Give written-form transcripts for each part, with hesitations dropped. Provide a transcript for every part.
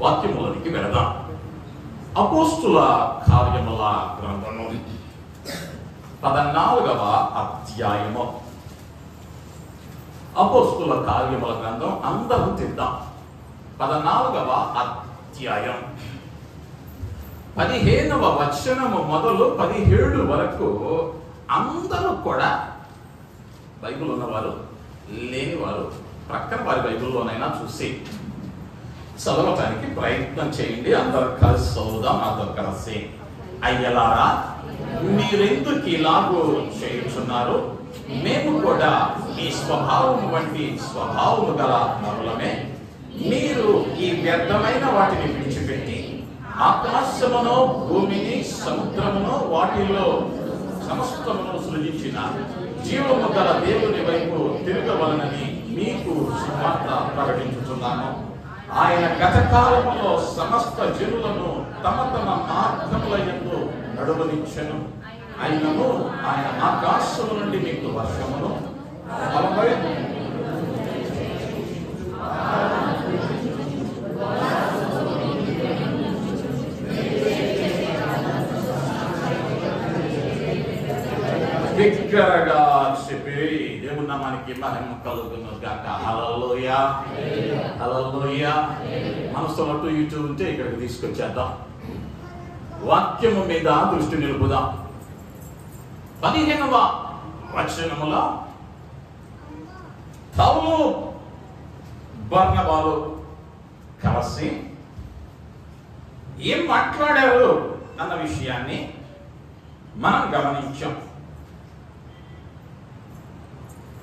వాక్యములోనికి వెళదాం. అపోస్తుల కార్యముల గ్రంథము 14వ అధ్యాయము. అపోస్తుల కార్యముల గ్రంథం అందరం తిద్దాం. 14వ అధ్యాయం 15వ వచనము మొదలు 17 వరకు అందరూ కూడా బైబిల్ ఉన్నవారు లేనివారు ప్రక్కన వారి బైబిల్లోనైనా చూసి చదవటానికి ప్రయత్నం చేయండి. అందరూ కలిసి చదువుదాం. అందరూ కలిసి. అయ్యలారా, మీరెందుకు ఇలాగూ చేయుచున్నారు? మేము కూడా మీ స్వభావం వంటి స్వభావము గల నరులమే. మీరు ఈ వ్యర్థమైన వాటిని విడిచిపెట్టి ఆకాశమును, భూమిని, సముద్రమును, వాటిలో సమస్తమును సృజించిన జీవము గల దేవుని వైపు తిరగవలనని మీకు సువార్త ప్రకటించుతున్నాను. ఆయన గత కాలములో సమస్త జనులను తమ తమ మార్గముల యందు నడువనిచ్చెను. ఆయనను ఆయన ఆకాశము నుండి మీకు వర్షమును బిగ్గరగా చెప్పి దేవుని నామానికి మహిమ కలుగును గాక. హల్లెలూయా, హల్లెలూయా. మనసులో అటు ఇటు ఉంటే ఇక్కడికి తీసుకొచ్చేద్దాం. వాక్యము మీద దృష్టి నిలుపుదాం. 15వ వచనములో పౌలు బర్నబాలు కలిసి ఏం మాట్లాడారు అన్న విషయాన్ని మనం గమనించాం.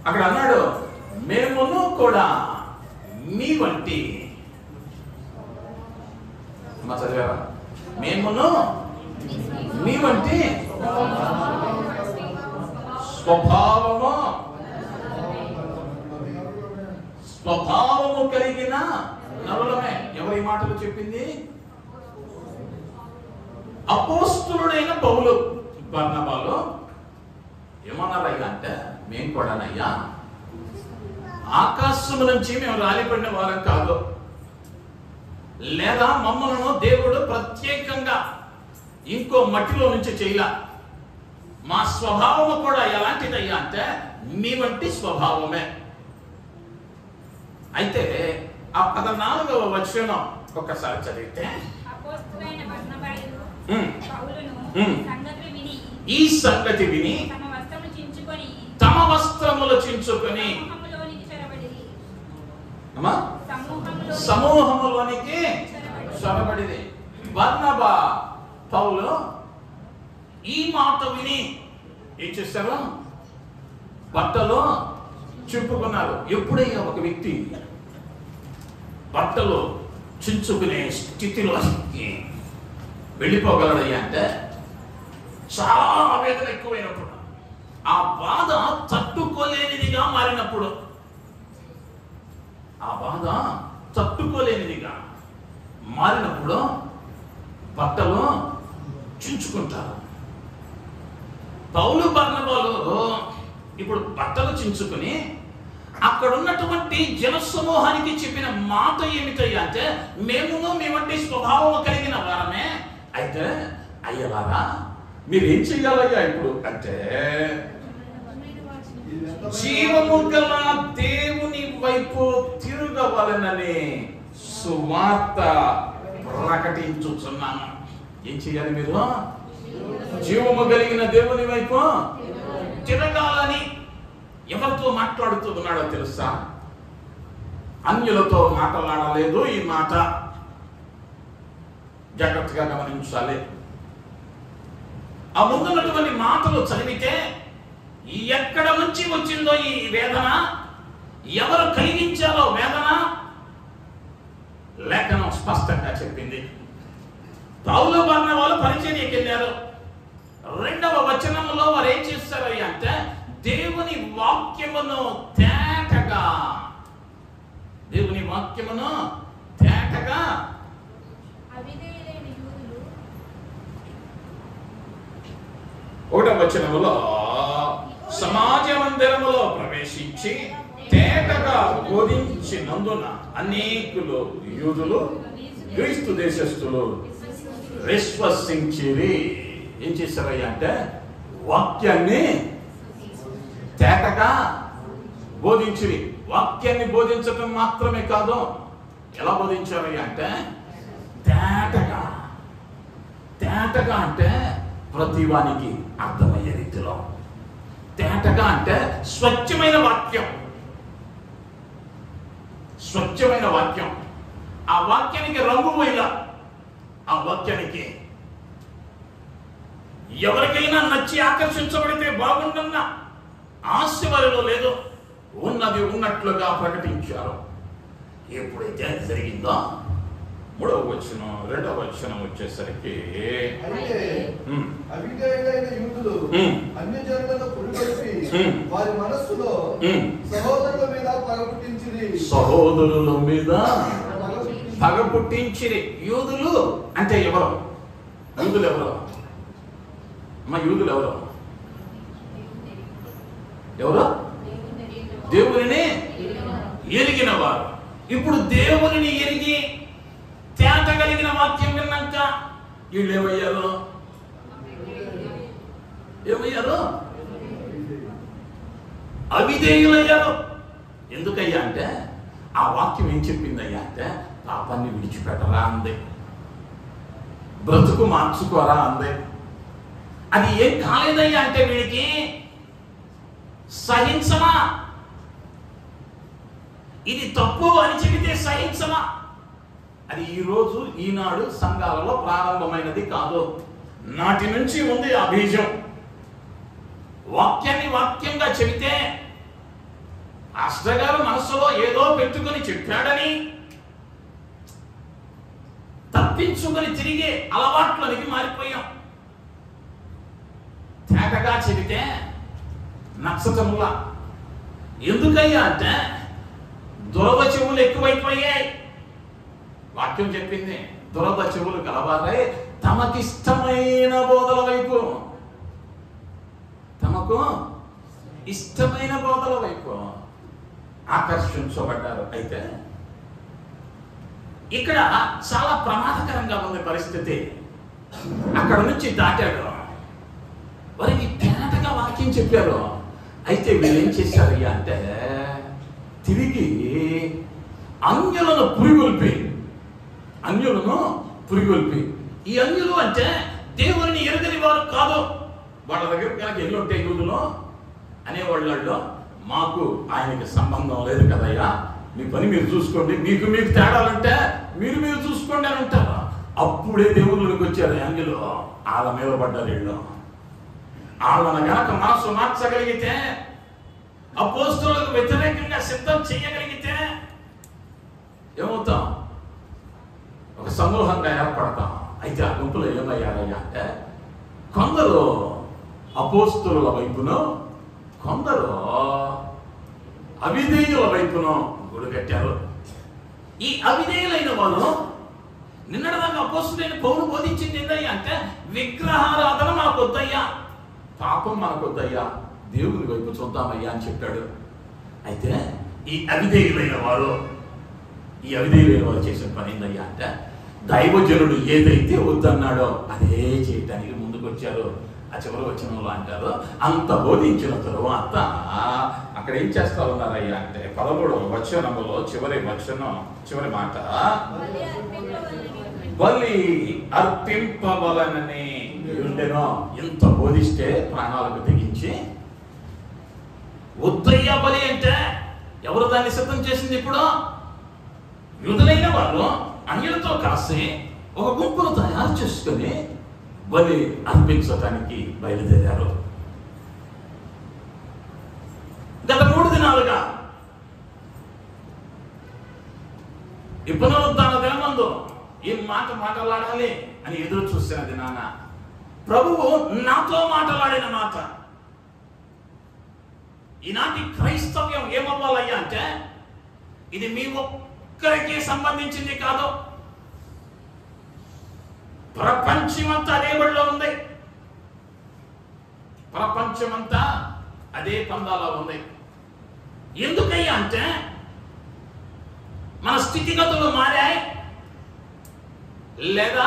అక్కడ అన్నాడు, మేమును కూడా మీ వంటి, చదివారా? మేమును మీ వంటి స్వభావము కలిగిన నరులమే. ఎవరి మాటలు చెప్పింది? అపోస్తులుడైన పౌలు బర్నబాలు ఏమన్నారయ్యా అంటే, మేము కూడానయ్యా ఆకాశము నుంచి మేము రాలిపడిన వారం కాదు, లేదా మమ్మలను దేవుడు ప్రత్యేకంగా ఇంకో మట్టిలో నుంచి చేయలా. మా స్వభావము కూడా ఎలాంటిదయ్యా అంటే మీ వంటి స్వభావమే. అయితే ఆ 14వ వచనం ఒక్కసారి చదివితే, ఈ సంగతి విని తమ వస్త్రములు చించుకొని సమూహములోనికి చొరబడిరి. బర్నబా పౌలు ఈ మాట విని ఏం చేశారు? బట్టలు చింపుకున్నారు. ఎప్పుడైనా ఒక వ్యక్తి బట్టలు చించుకునే స్థితిలో వెళ్ళిపోగలడయ్యా అంటే చాలా ఆవేదన ఎక్కువైనప్పుడు, ఆ బాధ తట్టుకోలేనిదిగా మారినప్పుడు, ఆ బాధ తట్టుకోలేనిదిగా మారినప్పుడు బట్టలు చించుకుంటారు. పౌలు బర్నబాలు ఇప్పుడు బట్టలు చించుకుని అక్కడ ఉన్నటువంటి జనసమూహానికి చెప్పిన మాట ఏమిటయ్యా అంటే, మేమును మీ వంటి స్వభావం కలిగిన వారమే. అయితే అయ్యలారా, మీరేం చెయ్యాలయ్యా ఇప్పుడు అంటే, జీవము గల దేవుని వైపు తిరగవలనని సువార్త ప్రకటించుచున్నాను. ఏం చెయ్యాలి మీరు? జీవము కలిగిన దేవుని వైపు తిరగాలని. ఎవరితో మాట్లాడుతూ ఉన్నాడో తెలుసా? అన్యులతో మాట్లాడలేదు. ఈ మాట జాగ్రత్తగా గమనించాలి. ఆ ముందున్నటువంటి మాటలు చదివితే ఎక్కడ నుంచి వచ్చిందో ఈ వేదన, ఎవరు కలిగించారో వేదన లేఖనం స్పష్టంగా చెప్పింది. పౌలు బర్నబాలు పరిచర్యకి వెళ్ళారు. 2వ వచనంలో వారు ఏం చేస్తారయ్యా అంటే, దేవుని వాక్యమును తేటగా, దేవుని వాక్యమును తేటగా 1వ వచనములో సమాజ మందిరములో ప్రవేశించి తేటగా బోధించినందున అనేకులు యూదులు క్రీస్తు దేశస్థులు విశ్వసించిరి. ఏం చేశారయ్యా అంటే వాక్యాన్ని తేటగా బోధించిరి. వాక్యాన్ని బోధించటం మాత్రమే కాదు, ఎలా బోధించారయ్యా అంటే తేటగా. తేటగా అంటే ప్రతి వానికి అర్థమయ్యే రీతిలో. తేటగా అంటే స్వచ్ఛమైన వాక్యం. స్వచ్ఛమైన వాక్యం. ఆ వాక్యానికి రంగు పోయిలా. ఆ వాక్యానికి ఎవరికైనా నచ్చి ఆకర్షించబడితే బాగుండన్న ఆశ వారిలో లేదు. ఉన్నది ఉన్నట్లుగా ప్రకటించారు. ఎప్పుడైతే జరిగిందో 3వ వచనం 2వ వచనం వచ్చేసరికి అవిధేయులైన యూదులు అన్యజనులను పురిగొల్పి వారి మనస్సులో సహోదరుల మీద పగ పుట్టించిరి. సహోదరుల మీద పగ పుట్టించిరి. యూదులు అంటే ఎవరు? యూదులు ఎవరు? యూదులు ఎవరు? ఎవరు? దేవునిని ఎరిగిన వారు. ఇప్పుడు దేవునిని ఎరిగి తేట కలిగిన వాక్యం విన్నాక వీళ్ళు ఏమయ్యారు? అవిధేయులయ్యారు. ఎందుకయ్యా అంటే ఆ వాక్యం ఏం చెప్పిందయ్యా అంటే పాపాన్ని విడిచిపెట్టరా అంది, బ్రతుకు మార్చుకోరా అంది. అది ఏం కాలేదయ్యా అంటే వీడికి సహించమా? ఇది తప్పు అని చెబితే సహించమా? అది ఈరోజు ఈనాడు సంఘాలలో ప్రారంభమైనది కాదు. నాటి నుంచి ఉంది ఆ బీజం. వాక్యాన్ని వాక్యంగా చెబితే పాస్టర్ గారు మనసులో ఏదో పెట్టుకుని చెప్పాడని తప్పించుకొని తిరిగే అలవాట్లోనికి మారిపోయాం. తేటగా చెబితే నచ్చటములా. ఎందుకయ్యా అంటే దురద చెవులు ఎక్కువైపోయాయి. వాక్యం చెప్పింది దురద చెవులు కలవారై తమకిష్టమైన బోధల వైపు, తమకు ఇష్టమైన బోధల వైపు ఆకర్షించబడ్డారు. అయితే ఇక్కడ చాలా ప్రమాదకరంగా ఉంది పరిస్థితి. అక్కడ నుంచి దాటాడు. వారికి తేటగా వాక్యం చెప్పారు. అయితే వీళ్ళు ఏం చేశారయ్యా అంటే తిరిగి అన్యులను పురిగొల్పి ఈ అన్యులు అంటే దేవుని ఎరుగని వారు కాదు. వాళ్ళ దగ్గర కనుక ఎల్లుంటే యూదులు అనేవాళ్ళు మాకు ఆయనకి సంబంధం లేదు కదయ్యా, మీ పని మీరు చూసుకోండి, మీకు తేడాలంటే మీరు చూసుకోండి అని అంటారు. అప్పుడే దేవుళ్ళకి వచ్చారు అన్యులు. వాళ్ళ మీద పడ్డారు వీళ్ళు. వాళ్ళని గనక మనసు మార్చగలిగితే, అపోస్తలులకు వ్యతిరేకంగా సిద్ధం చేయగలిగితే ఏమవుతాం? ఒక సమూహంగా ఏర్పడతాం. అయితే ఆ గుంపులో ఏమయ్యారయ్యా అంటే కొందరు అపోస్తలుల వైపును, కొందరు అవిధేయుల వైపును గుడి కట్టారు. ఈ అవిధేయులైన వాళ్ళు నిన్నటిదాకా అపోస్తలుడైన పౌలు బోధించింది ఏందయ్యా అంటే విగ్రహారాధన మనకు వద్దయ్యా, పాపం మనకు వద్దయ్యా, దేవుని వైపు చూద్దామయ్యా అని చెప్పాడు. అయితే ఈ అవిధేయులైన వారు చేసిన పని ఏందయ్యా అంటే దైవజనుడు ఏదైతే వద్దన్నాడో అదే చేయటానికి ముందుకు వచ్చారు. ఆ చివరి వచనంలో అంటారు, అంత బోధించిన తరువాత అక్కడ ఏం చేస్తా ఉన్నారయ్యా అంటే 13వ వచనములో చివరి మాట బలి అర్పింపవలనని ఉండెనో. ఎంత బోధిస్తే ప్రాణాలకు తెగించి వద్దయ్యా బలి అంటే ఎవరు దాన్ని సిద్ధం చేసింది? ఇప్పుడు యూదులైన వాళ్ళు అన్యులతో కలిసి ఒక గుంపును తయారు చేసుకుని బలి అర్పించటానికి బయలుదేరారు. గత 3 దినాలుగా ఈ పునరుద్ధాన దినమందు ఈ మాట్లాడాలి అని ఎదురు చూసిన దినాన ప్రభువు నాతో మాట్లాడిన మాట, ఈనాటి క్రైస్తవ్యం ఏమవ్వాలయ్యా అంటే ఇది మీ ఒక్కరికి సంబంధించింది కాదు, ప్రపంచమంతా అదే బడిలో ఉంది, ప్రపంచమంతా అదే పందాలో ఉంది. ఎందుకయ్యా అంటే మన స్థితిగతులు మారాయి, లేదా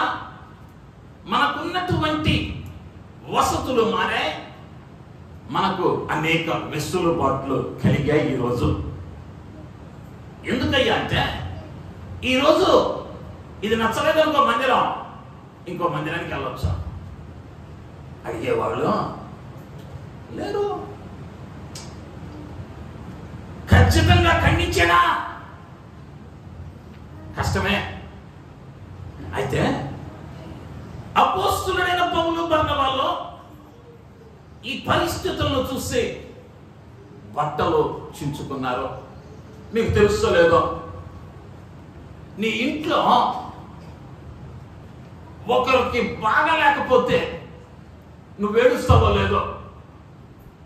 మనకున్నటువంటి వసతులు మారే, మనకు అనేక వెసులుబాట్లు కలిగాయి ఈరోజు. ఎందుకయ్యా అంటే ఈరోజు ఇది నచ్చలేదు ఇంకో మందిరం, ఇంకో మందిరానికి వెళ్ళొచ్చు అడిగేవాళ్ళు లేరు. ఖచ్చితంగా ఖండించాడా? కష్టమే. అయితే అపోస్తులైన పౌలు బర్నబాలు ఈ పరిస్థితులను చూసి బట్టలు చించుకున్నారు. మీకు తెలుసో లేదో, నీ ఇంట్లో ఒకరికి బాగా లేకపోతే నువ్వు ఏడుస్తావో లేదో,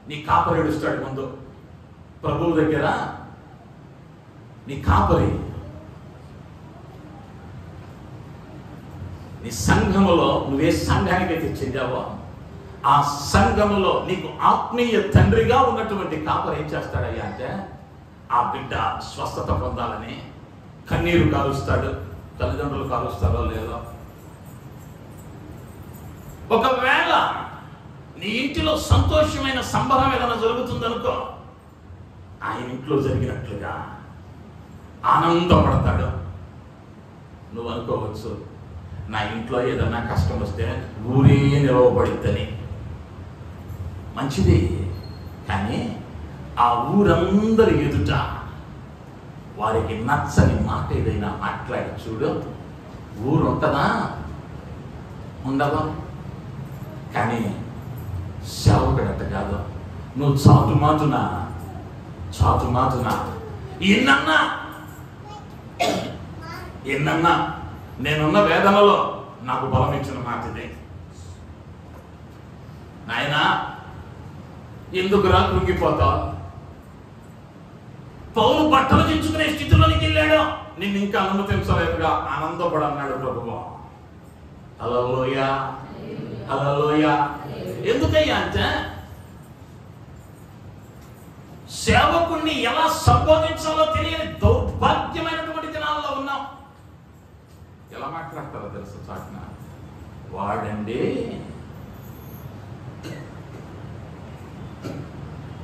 నీ కాపరి ఏడుస్తాడు ముందు ప్రభువు దగ్గర. నీ కాపరి నీ సంఘములో, నువ్వే సంఘానికి అయితే చెందావో ఆ సంఘములో నీకు ఆత్మీయ తండ్రిగా ఉన్నటువంటి కాపరి ఏం చేస్తాడయ్యా అంటే ఆ బిడ్డ స్వస్థత పొందాలని కన్నీరు కారుస్తాడు. తల్లిదండ్రులు కారుస్తారో లేదో. ఒకవేళ నీ ఇంటిలో సంతోషమైన సంబరం ఏదైనా జరుగుతుందనుకో, ఆయన ఇంట్లో జరిగినట్లుగా ఆనందపడతాడు. నువ్వు అనుకోవచ్చు, నా ఇంట్లో ఏదన్నా కష్టం వస్తే ఊరే నిలవబడిద్దని. మంచిది, కానీ ఆ ఊరందరి ఎదుట వారికి నచ్చని మాట ఏదైనా మాట్లాడి చూడు, ఊరు ఉంటుందా? ఉండదు. కానీ సేవకుడంట కాదు, నువ్వు చాటుమాటున ఎన్నన్నా నేనున్న వేదనలో నాకు బలం ఇచ్చిన మాట ఇదే. నాయనా ఎందుకురా కృంగిపోతావు? పౌలు బట్టలు చించుకునే స్థితిలోనికి వెళ్ళాడు. నిన్ను ఇంకా అనుమతించలేదుగా ఆనందపడన్నాడు ప్రభువు. హల్లెలూయా, హల్లెలూయా. ఎందుకయ్యా అంటే సేవకుణ్ణి ఎలా సంబోధించాలో తెలియని దౌర్భాగ్యమైనటువంటి దినాల్లో ఉన్నాం. ఎలా మాట్లాడతారో తెలుసు చాటున, వాడండి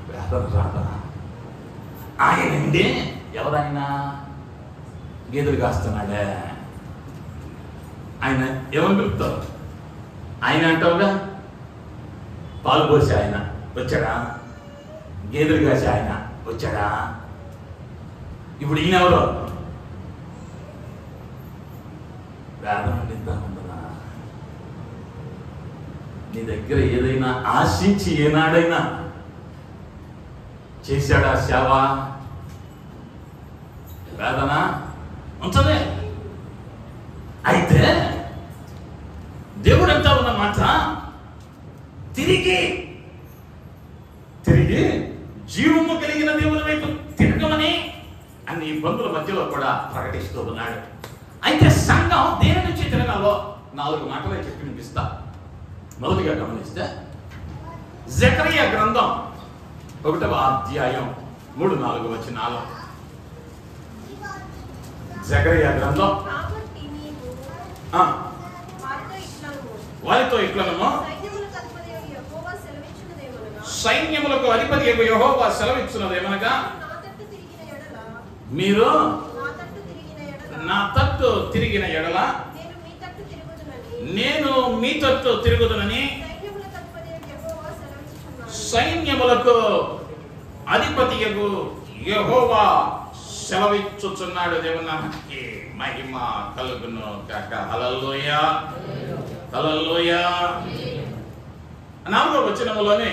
వేదన రాదా, ఆయనండి ఎవరైనా గేదెలు కాస్తున్నాడే, ఆయన ఏమని పిలుపుతారు? ఆయన అంటావుగా, పాలు పోసి ఆయన వచ్చాడా? గేదెలు కాసి ఆయన వచ్చాడా? ఇప్పుడు ఈయన ఎవరు? వేదన ఉండదా? నీ దగ్గర ఏదైనా ఆశించి ఏనాడైనా చేశాడా సేవ? వేదన ఉంటుంది. అయితే దేవుడు అంటా ఉన్నమాట, తిరిగి జీవము కలిగిన దేవుని వైపు తిరగమని అన్ని ఇబ్బందుల మధ్యలో కూడా ప్రకటిస్తూ ఉన్నాడు. అయితే సంఘం దేని నుంచి తిరగాలో 4 మాటలే చెప్పి వినిపిస్తా. మొదటిగా గమనిస్తే జకరియా గ్రంథం 1వ అధ్యాయం 3-4 వచనాలు. జకరియా గ్రంథం వారితో ఇట్లనము, సైన్యములకు అధిపతి యెహోవా సెలవిచ్చున్నదేమనగా, మీరు నా తట్టు తిరిగిన ఎడల నేను మీ తట్టు తిరుగుదునని సైన్యములకు అధిపతి యెహోవా సెలవిచ్చుచున్నాడు. దేవునికి మహిమ కలుగును కాక. హల్లెలూయా, హల్లెలూయా. 4వ వచనములోనే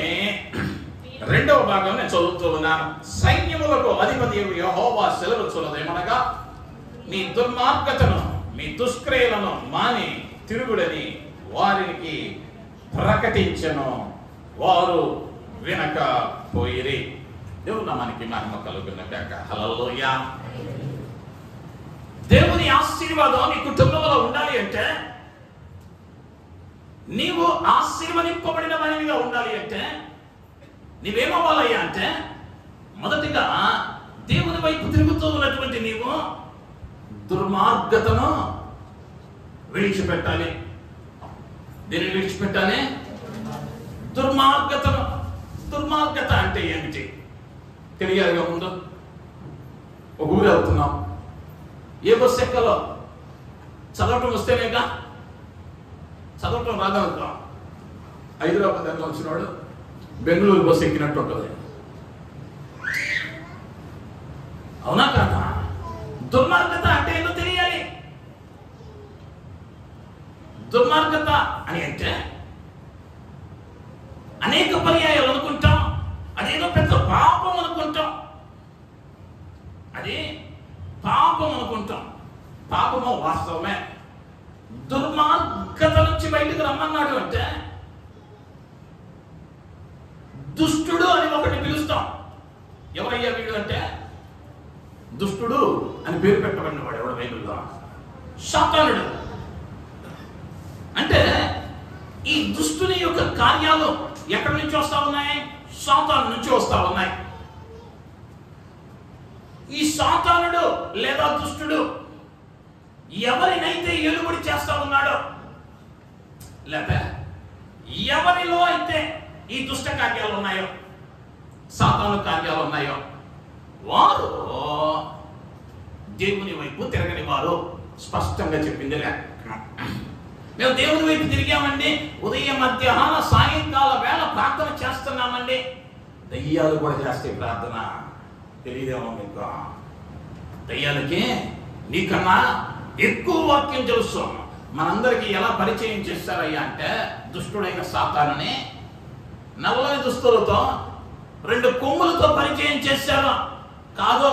2వ భాగం నేను చదువుతూ ఉన్నాను. సైన్యములకు అధిపతి యెహోవా సెలవిచ్చున్నదేమనగా, మీ దుర్మార్గతను మీ దుష్క్రియలను మాని తిరుగుడని వారికి ప్రకటించెను, వారు వినక పోయిరి. దేవుని నామానికి మహిమ కలుగును గాక. హల్లెలూయా. దేవుని ఆశీర్వాదం నీ కుటుంబంలో ఉండాలి అంటే, నీవు ఆశీర్వదింపబడిన వానిగా ఉండాలి అంటే నీవేమవ్వాలయ్యా అంటే, మొదటిగా దేవుని వైపు తిరుగుతూ ఉన్నటువంటి నీవు దుర్మార్గతను విడిచిపెట్టాలి. దీన్ని విడిచిపెట్టాలి, దుర్మార్గత అంటే ఏమిటి తెలియాలిగా. ముందు ఒక ఊరు వెళ్తున్నాం, ఏ బస్సు ఎక్కాలో చదవటం వస్తేనేగా. చదవటం రాదనుకో, హైదరాబాద్ దగ్గర వచ్చినవాడు బెంగళూరు బస్సు ఎక్కినట్టు ఉంటుంది. అవునా కాదా? దుర్మార్గత అంటే ఏంటో తెలియాలి. దుర్మార్గత అని అంటే అనేక పర్యాయాలు అనుకుంటాం అదేదో పెద్ద పాపం అనుకుంటాం. అది పాపం అనుకుంటాం. పాపము వాస్తవమే. దుర్మార్గత నుంచి బయటకు రమ్మన్నాడు అంటే దుష్టుడు అని ఒకటి పిలుస్తాం. ఎవరయ్యా వీడు అంటే దుష్టుడు అని పేరు పెట్టబడిన వాడు ఎవడు బైబిల్లో? సాతానుడు. అంటే ఈ దుష్టుని యొక్క కార్యాలు ఎక్కడి నుంచి వస్తా ఉన్నాయి? సాతాను నుంచి వస్తా ఉన్నాయి. ఈ సాతానుడు లేదా దుష్టుడు ఎవరినైతే ఎలుబడి చేస్తా ఉన్నాడో, లేదా ఎవరిలో అయితే ఈ దుష్ట కార్యాలు ఉన్నాయో, సాతాను కార్యాలు ఉన్నాయో, వారు దేవుని వైపు తిరగని వారు. స్పష్టంగా చెప్పింది లేఖనం. మేము దేవుని వైపు తిరిగామండి, ఉదయం మధ్యాహ్న సాయంకాల వేళ ప్రార్థన చేస్తున్నామండి. దయ్యాలు కూడా చేస్తే ప్రార్థన తెలియదేమో మీకు. దయ్యాలకి నీకన్నా ఎక్కువ వాక్యం తెలుసు. మనందరికీ ఎలా పరిచయం చేస్తారయ్యా అంటే దుష్టుడైన సాతానుని నల్లని దుస్తులతో 2 కొమ్ములతో పరిచయం చేశారు. కాదు,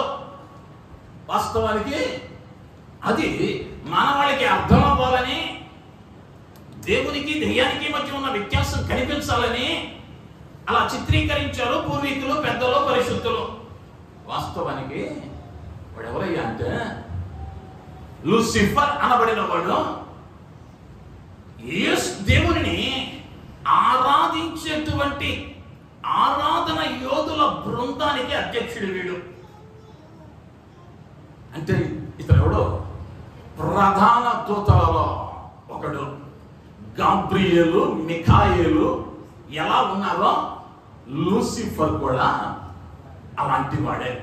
వాస్తవానికి అది మానవాళికి అర్థం అవ్వాలని, దేవునికి దెయ్యానికి మధ్య ఉన్న వ్యత్యాసం కనిపించాలని అలా చిత్రీకరించారు పూర్వీకులు, పెద్దలు, పరిశుద్ధులు. వాస్తవానికి వాడు ఎవరయ్యా అంటే లూసిఫర్ అనబడిన వాడు దేవునిని ఆరాధించేటువంటి ఆరాధన యోధుల బృందానికి అధ్యక్షుడు వీడు. అంటే ఇతను ఎవడు? ప్రధాన దూతలలో ఒకడు. గాబ్రియేలు, మిఖాయేలు ఎలా ఉన్నారో లూసిఫర్ కూడా అలాంటి వాడే.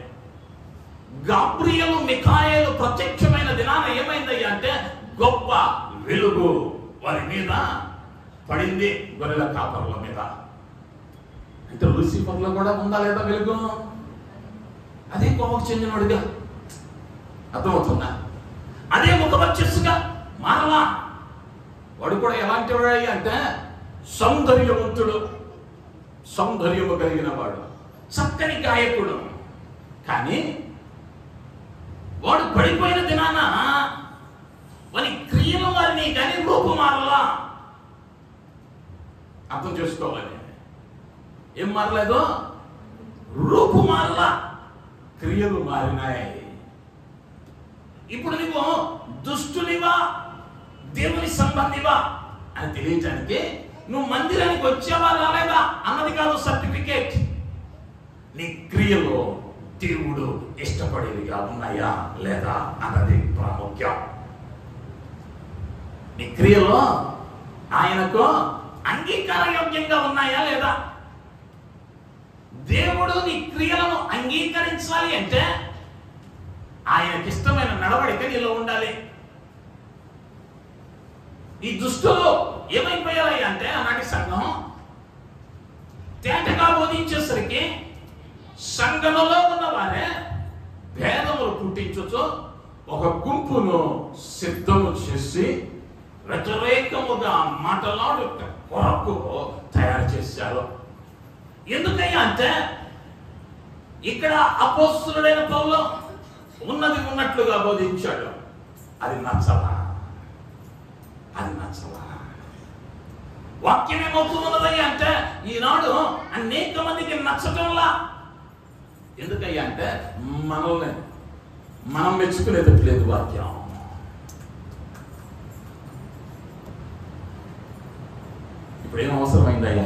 గాబ్రియేలు, మిఖాయేలు ప్రత్యక్షమైన దినాన ఏమైందయ్యా అంటే గొప్ప వెలుగు వారి మీద పడింది, గొర్రెల కాపరుల మీద. అంటే లూసిఫర్లో కూడా ఉందా లేదా వెలుగు? అదే కోపకు చెందినవాడుగా. అర్థమవుతుందా? అదే ముఖవర్చస్సుగా మారలా. వాడు కూడా ఎలాంటి వాడు అంటే సౌందర్యవంతుడు, సౌందర్యము కలిగిన వాడు, చక్కని గాయకుడు. కానీ వాడు పడిపోయిన దినాన వాని క్రియలు మారినాయి కానీ రూపు మారలా. అర్థం చేసుకోవాలి. ఏం మారలేదు? రూపు మారలా, క్రియలు మారినాయి. ఇప్పుడు నువ్వు దుష్టునివా దేవుని సంబంధివా అని తెలియటానికి నువ్వు మందిరానికి వచ్చావా రాలేదా అన్నది కాదు సర్టిఫికేట్. నీ క్రియలు దేవుడు ఇష్టపడేవిగా ఉన్నాయా లేదా అన్నది ప్రాముఖ్యం. నీ క్రియలు ఆయనకు అంగీకారయోగ్యంగా ఉన్నాయా లేదా? దేవుడు నీ క్రియలను అంగీకరించాలి అంటే ఆయనకి ఇష్టమైన నడవడిక నీలో ఉండాలి. ఈ దుష్టులు ఏమైపోయాయి అంటే ఆనాటి సంఘం తేటగా బోధించేసరికి సంఘములో ఉన్న వారే భేదములు పుట్టించొచ్చు ఒక గుంపును సిద్ధము చేసి వ్యతిరేకముగా మాటలాడు కొరకు తయారు చేశారు. ఎందుకయ్యా అంటే ఇక్కడ అపోస్తలుడైన పౌలు ఉన్నది ఉన్నట్లుగా బోధించాడు. అది నచ్చలా, అది నచ్చలా. వాక్యం ఏమవుతున్నదయ్యా అంటే ఈనాడు అనేక మందికి నచ్చటంలా. ఎందుకయ్యా అంటే మనల్ని మనం మెచ్చుకునేటట్లేదు వాక్యం. ఇప్పుడేం అవసరమైందయ్యా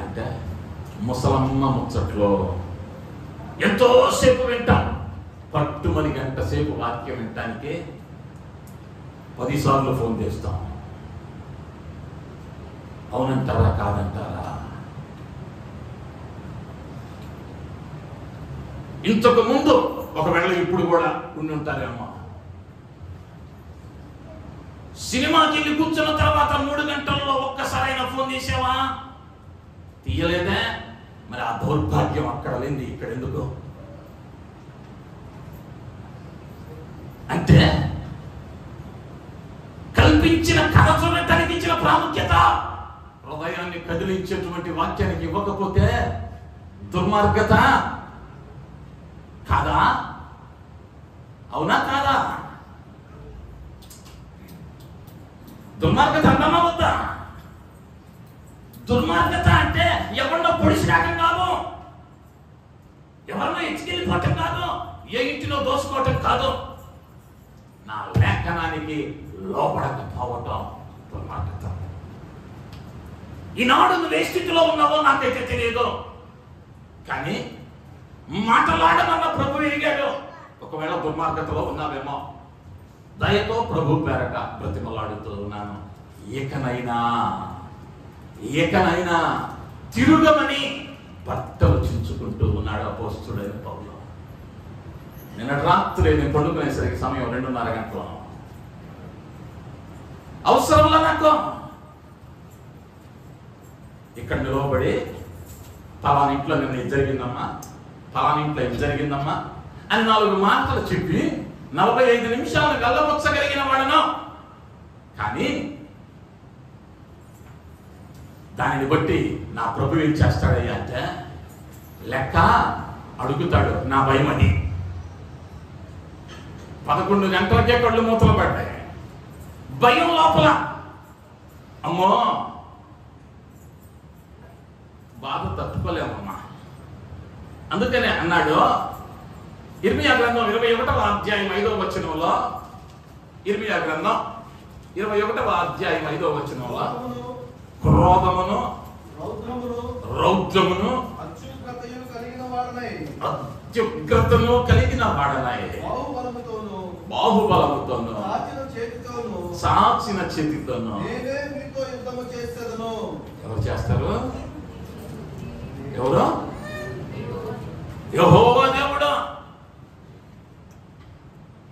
అంటే ముసలమ్మ ముచ్చట్లో ఎంతోసేపు వింటాం, పట్టుమని గంట సేపు వాక్యం వినటానికి 10 సార్లు ఫోన్ చేస్తాం. అవునంటారా కాదంటారా? ఇంతకు ముందు ఒకవేళ ఇప్పుడు కూడా ఉండి ఉంటారేమో. సినిమాకి వెళ్ళి కూర్చున్న తర్వాత 3 గంటల్లో ఒక్కసారైనా ఫోన్ చేసావా? తీయలేదే. మరి ఆ దౌర్భాగ్యం అక్కడ లేని ఇక్కడ ఎందుకు? అంటే కల్పించిన కథ చూడటానికి ఇచ్చిన ప్రాముఖ్యత హృదయాన్ని కదిలించేటువంటి వాక్యానికి ఇవ్వకపోతే దుర్మార్గత కాదా? అవునా కాదా? దుర్మార్గత అంటామా వద్దా? దుర్మార్గత అంటే ఎవరినో పొడిచిరాకం కాదు, ఎవరినో ఎత్తుకెళ్ళిపోవటం కాదు, ఏ ఇంటిలో దోసుకోవటం కాదు, నా లేఖనానికి లోపడకపోవటం దుర్మార్గత. ఈనాడు నువ్వు ఏ స్థితిలో ఉన్నావో నాకైతే తెలియదు, కానీ మాటలాడమన్న ప్రభు ఎరిగాడు. ఒకవేళ దుర్మార్గతలో ఉన్నావేమో, దయతో ప్రభు పేరట బ్రతిమలాడుతూ ఉన్నాను. ఏకనైనా తిరుగమని బట్టలు చించుకుంటూ ఉన్నాడు అపోస్తుడైన పౌలు. నిన్న రాత్రి నేను పండుకునేసరికి సమయం 2:30 గంటలు. అవసరంలా నాకు ఇక్కడ నిలవబడి పలానా ఇంట్లో నిన్న ఇది జరిగిందమ్మా, పలానా ఇంట్లో ఇది జరిగిందమ్మా అని 4 మాటలు చెప్పి 45 నిమిషాలు గల్లబొచ్చగలిగిన వాడను. కానీ దానిని బట్టి నా ప్రభు ఏం చేస్తాడయ్యా అంటే లెక్క అడుగుతాడు. నా భయం అది. 11 గంటలకే కళ్ళు మూతలు పడ్డాయి. భయం లోపల. అమ్మో బాధ తట్టుకోలేమమ్మా. అందుకనే అన్నాడు ఇర్మియా గ్రంథం 21వ అధ్యాయం 5వ వచనంలో, ఇర్మియా గ్రంథం 21వ అధ్యాయం 5వ వచనంలో క్రోధమును రౌద్రమును అత్యుగ్రతను కలిగిన వాడనై బాహుబలముతోను సాచిన చేతితోను. ఎవరు చేస్తారు? ఎవరు? యెహోవా దేవుడు.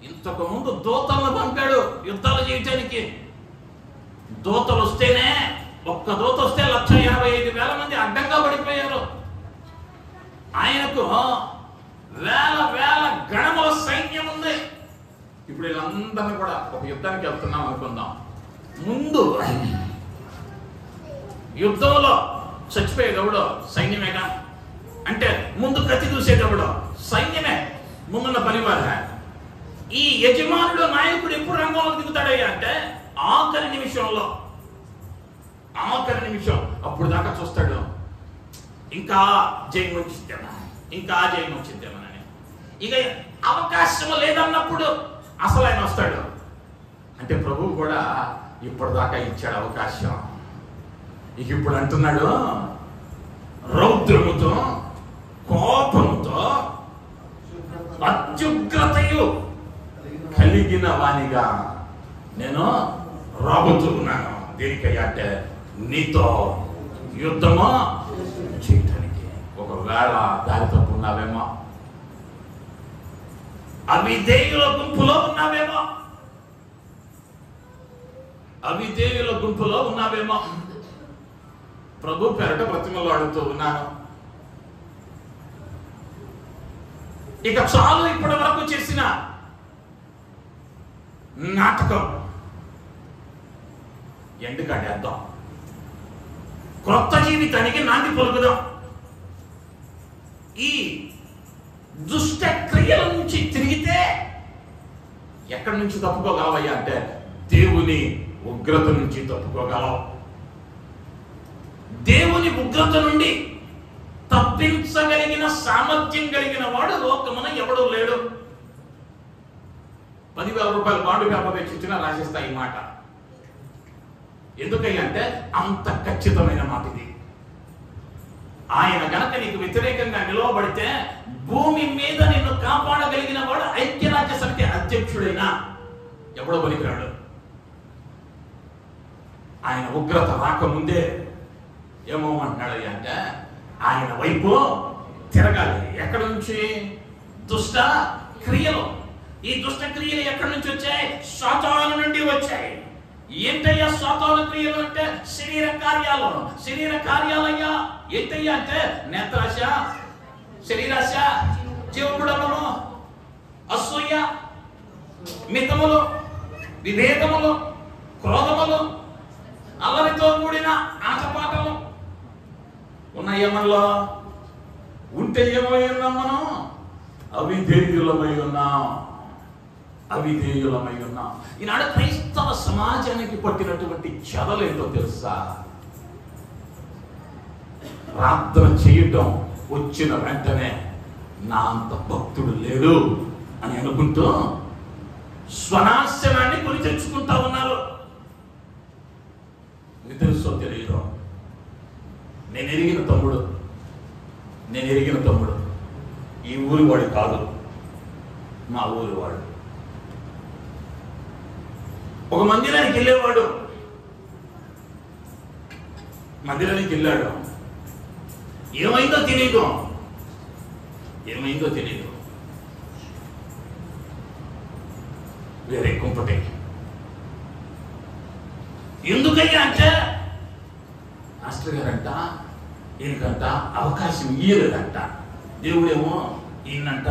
ఇంతకు ముందు దూతలను పంపాడు యుద్ధాలు చేయటానికి. దూతలు వస్తేనే, ఒక్క దూత వస్తే 1,85,000 మంది అడ్డంగా పడిపోయారు. ఆయనకు వేల గణముల సైన్యం ఉంది. ఇప్పుడు వీళ్ళందరినీ కూడా ఒక యుద్ధానికి వెళ్తున్నాం అనుకుందాం. ముందు యుద్ధంలో చచ్చిపోయేటప్పుడు సైన్యమేగా, అంటే ముందు కత్తి చూసేటప్పుడు సైన్యమే ముందున్న పనివారు. ఈ యజమానుడు నాయకుడు ఎప్పుడు రంగంలో దిగుతాడయ్యా అంటే ఆఖరి నిమిషం. అప్పుడు దాకా చూస్తాడు, ఇంకా జయం వచ్చిద్దామని. ఇక అవకాశం లేదన్నప్పుడు అసలు ఆయన వస్తాడు. అంటే ప్రభువు కూడా ఇప్పటిదాకా ఇచ్చాడు అవకాశం. ఇక ఇప్పుడు అంటున్నాడు, రౌద్రముతో కోపముతో అత్యుగ్రతయు కలిగిన వానిగా నేను రాబోతూ ఉన్నాను. దేనికయ్యా అంటే నీతో యుద్ధము చేయటానికి. ఒకవేళ దారి తప్పు ఉన్నావేమో, అవిధేయుల గుంపులో ఉన్నావేమో, ప్రభు పేరట బ్రతిమలాడుతూ ఉన్నాను. ఇక చాలు ఇప్పటి వరకు చేసిన నాటకం ఎండుకడేద్దాం, క్రొత్త జీవితానికి నాంది పలుకుదాం. ఈ దుష్ట క్రియల నుంచి తిరిగితే ఎక్కడి నుంచి తప్పుకోగలవయ్యా అంటే దేవుని ఉగ్రత నుంచి తప్పుకోగలవు. దేవుని ఉగ్రత నుండి తప్పించగలిగిన సామర్థ్యం కలిగిన వాడు లోకమున ఎవడూ లేడు. 10,000 రూపాయలు బాండు పేపర్ తెచ్చిచ్చినా రాసిస్తా ఈ మాట. ఎందుకయ్యా అంటే అంత ఖచ్చితమైన మాట ఇది. ఆయన గనక నీకు వ్యతిరేకంగా నిలవబడితే భూమి మీద నిన్ను కాపాడగలిగిన వాడు ఐక్యరాజ్య సమితి అధ్యక్షుడైనా ఎవడో పనికిరాడు. ఆయన ఉగ్రత రాకముందే ఏమో అంటున్నాడు అంటే ఆయన వైపు తిరగాలి. ఎక్కడి నుంచి? దుష్ట క్రియలు. ఈ దుష్ట క్రియలు ఎక్కడి నుంచి వచ్చాయి? సాతాను నుండి వచ్చాయి. ఏంటయ్యా సాతాను క్రియలు అంటే? శరీర కార్యాలు. శరీర కార్యాలయ్యా ఏంటయ్యా అంటే నేత్రాశ, శరీరాశ, జీవగుణములు, అసూయ, మితములు, విభేదములు, క్రోధములు, అల్లరితో కూడిన ఆటపాటలు ఉన్నాయా మనలో? ఉంటే ఏమై ఉన్నాం మనం? అవిధేయులమై ఉన్నాం. అవిధేయులమై ఉన్నాం. ఈనాడు క్రైస్తవ సమాజానికి పట్టినటువంటి చెదలేంటో తెలుసా? ప్రార్థన చేయటం వచ్చిన వెంటనే నా అంత భక్తుడు లేడు అని అనుకుంటూ స్వనాశనాన్ని కొని తెచ్చుకుంటా ఉన్నారు. మీకు తెలుసో తెలియదు, నేను ఎరిగిన తమ్ముడు ఈ ఊరి వాడు కాదు, మా ఊరి వాడు. ఒక మందిరానికి వెళ్ళేవాడు. మందిరానికి వెళ్ళాడు. ఏమైందో తెలియదు. వేరే కుంపటే. ఎందుకయ్యా అంటే మాస్టర్ గారంట ఈయనకంట అవకాశం ఇయ్యలేదంట. దేవుడేమో ఈయనంట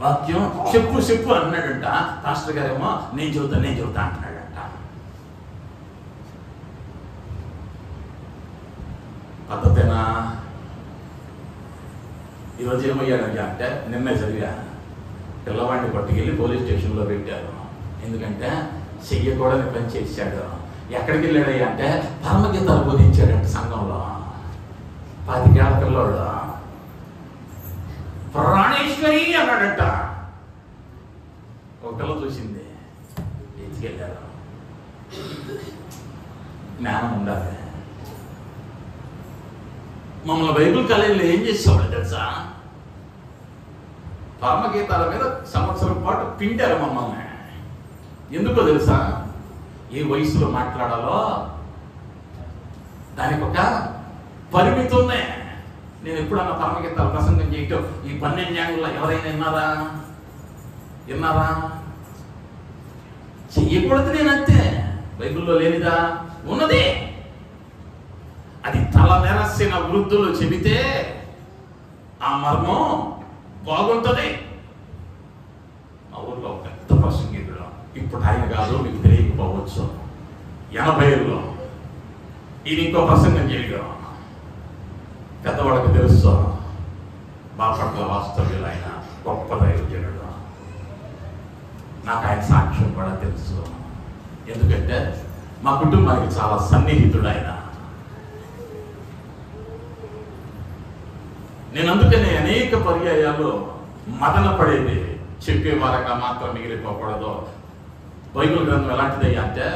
వాక్యం చెప్పు అన్నాడంట. మాస్టర్ గారేమో నేను చెబుతా అంటున్నాడంట. పద్ధతేనా? ఈరోజు ఏమయ్యాడయ్యా అంటే నిన్నే చదివా, పిల్లవాడిని పట్టుకెళ్ళి పోలీస్ స్టేషన్లో పెట్టారు. ఎందుకంటే చెయ్యకూడని పని చేశాడు. ఎక్కడికి వెళ్ళాడయ్యా అంటే పరమగీతాలు బోధించాడంట సంఘంలో. 10 ఏళ్ల పిల్లోడు ప్రాణేశ్వరి అన్నాడంట. ఒక పిల్ల చూసింది, ఎత్తుకెళ్ళాడు. జ్ఞానం ఉండాలి. మమ్మల్ని బైబిల్ కాలేజీలో ఏం చేసేవాడు తెలుసా? పరమగీతాల మీద సంవత్సరం పాటు పిండారు మమ్మల్ని. ఎందుకో తెలుసా? ఏ వయసులో మాట్లాడాలో దానికి ఒక పరిమితి ఉంది. నేను ఎప్పుడన్నా పరమగీతాల ప్రసంగం చేయటం ఈ 12 ఏళ్ళలో ఎవరైనా విన్నారా? చెయ్యకూడదు. నేనంతే. బైబిల్లో లేనిదా? ఉన్నది. అది తల నెరసిన వృద్ధులు చెబితే ఆ మర్మం బాగుంటుంది. మా ఊర్లో ఒక పెద్ద ప్రసంగికుడు, ఇప్పుడు ఆయన కాదు, మీకు తెలియకపోవచ్చు, 80లో ఈయన ఇంకో ప్రసంగం చేయడం పెద్దవాళ్ళకి తెలుసు. బాపట్ల వాస్తవ్యులు ఆయన గొప్ప దైవజనుడు. నాకు ఆయన సాక్ష్యం కూడా తెలుసు. ఎందుకంటే మా కుటుంబానికి చాలా సన్నిహితుడు ఆయన. నేను అందుకనే అనేక పర్యాయాలు మదన పడేది, చెప్పేవారగా మాత్రం మిగిలిపోకూడదు. బైబిల్ గ్రంథం ఎలాంటిదయ్యా అంటే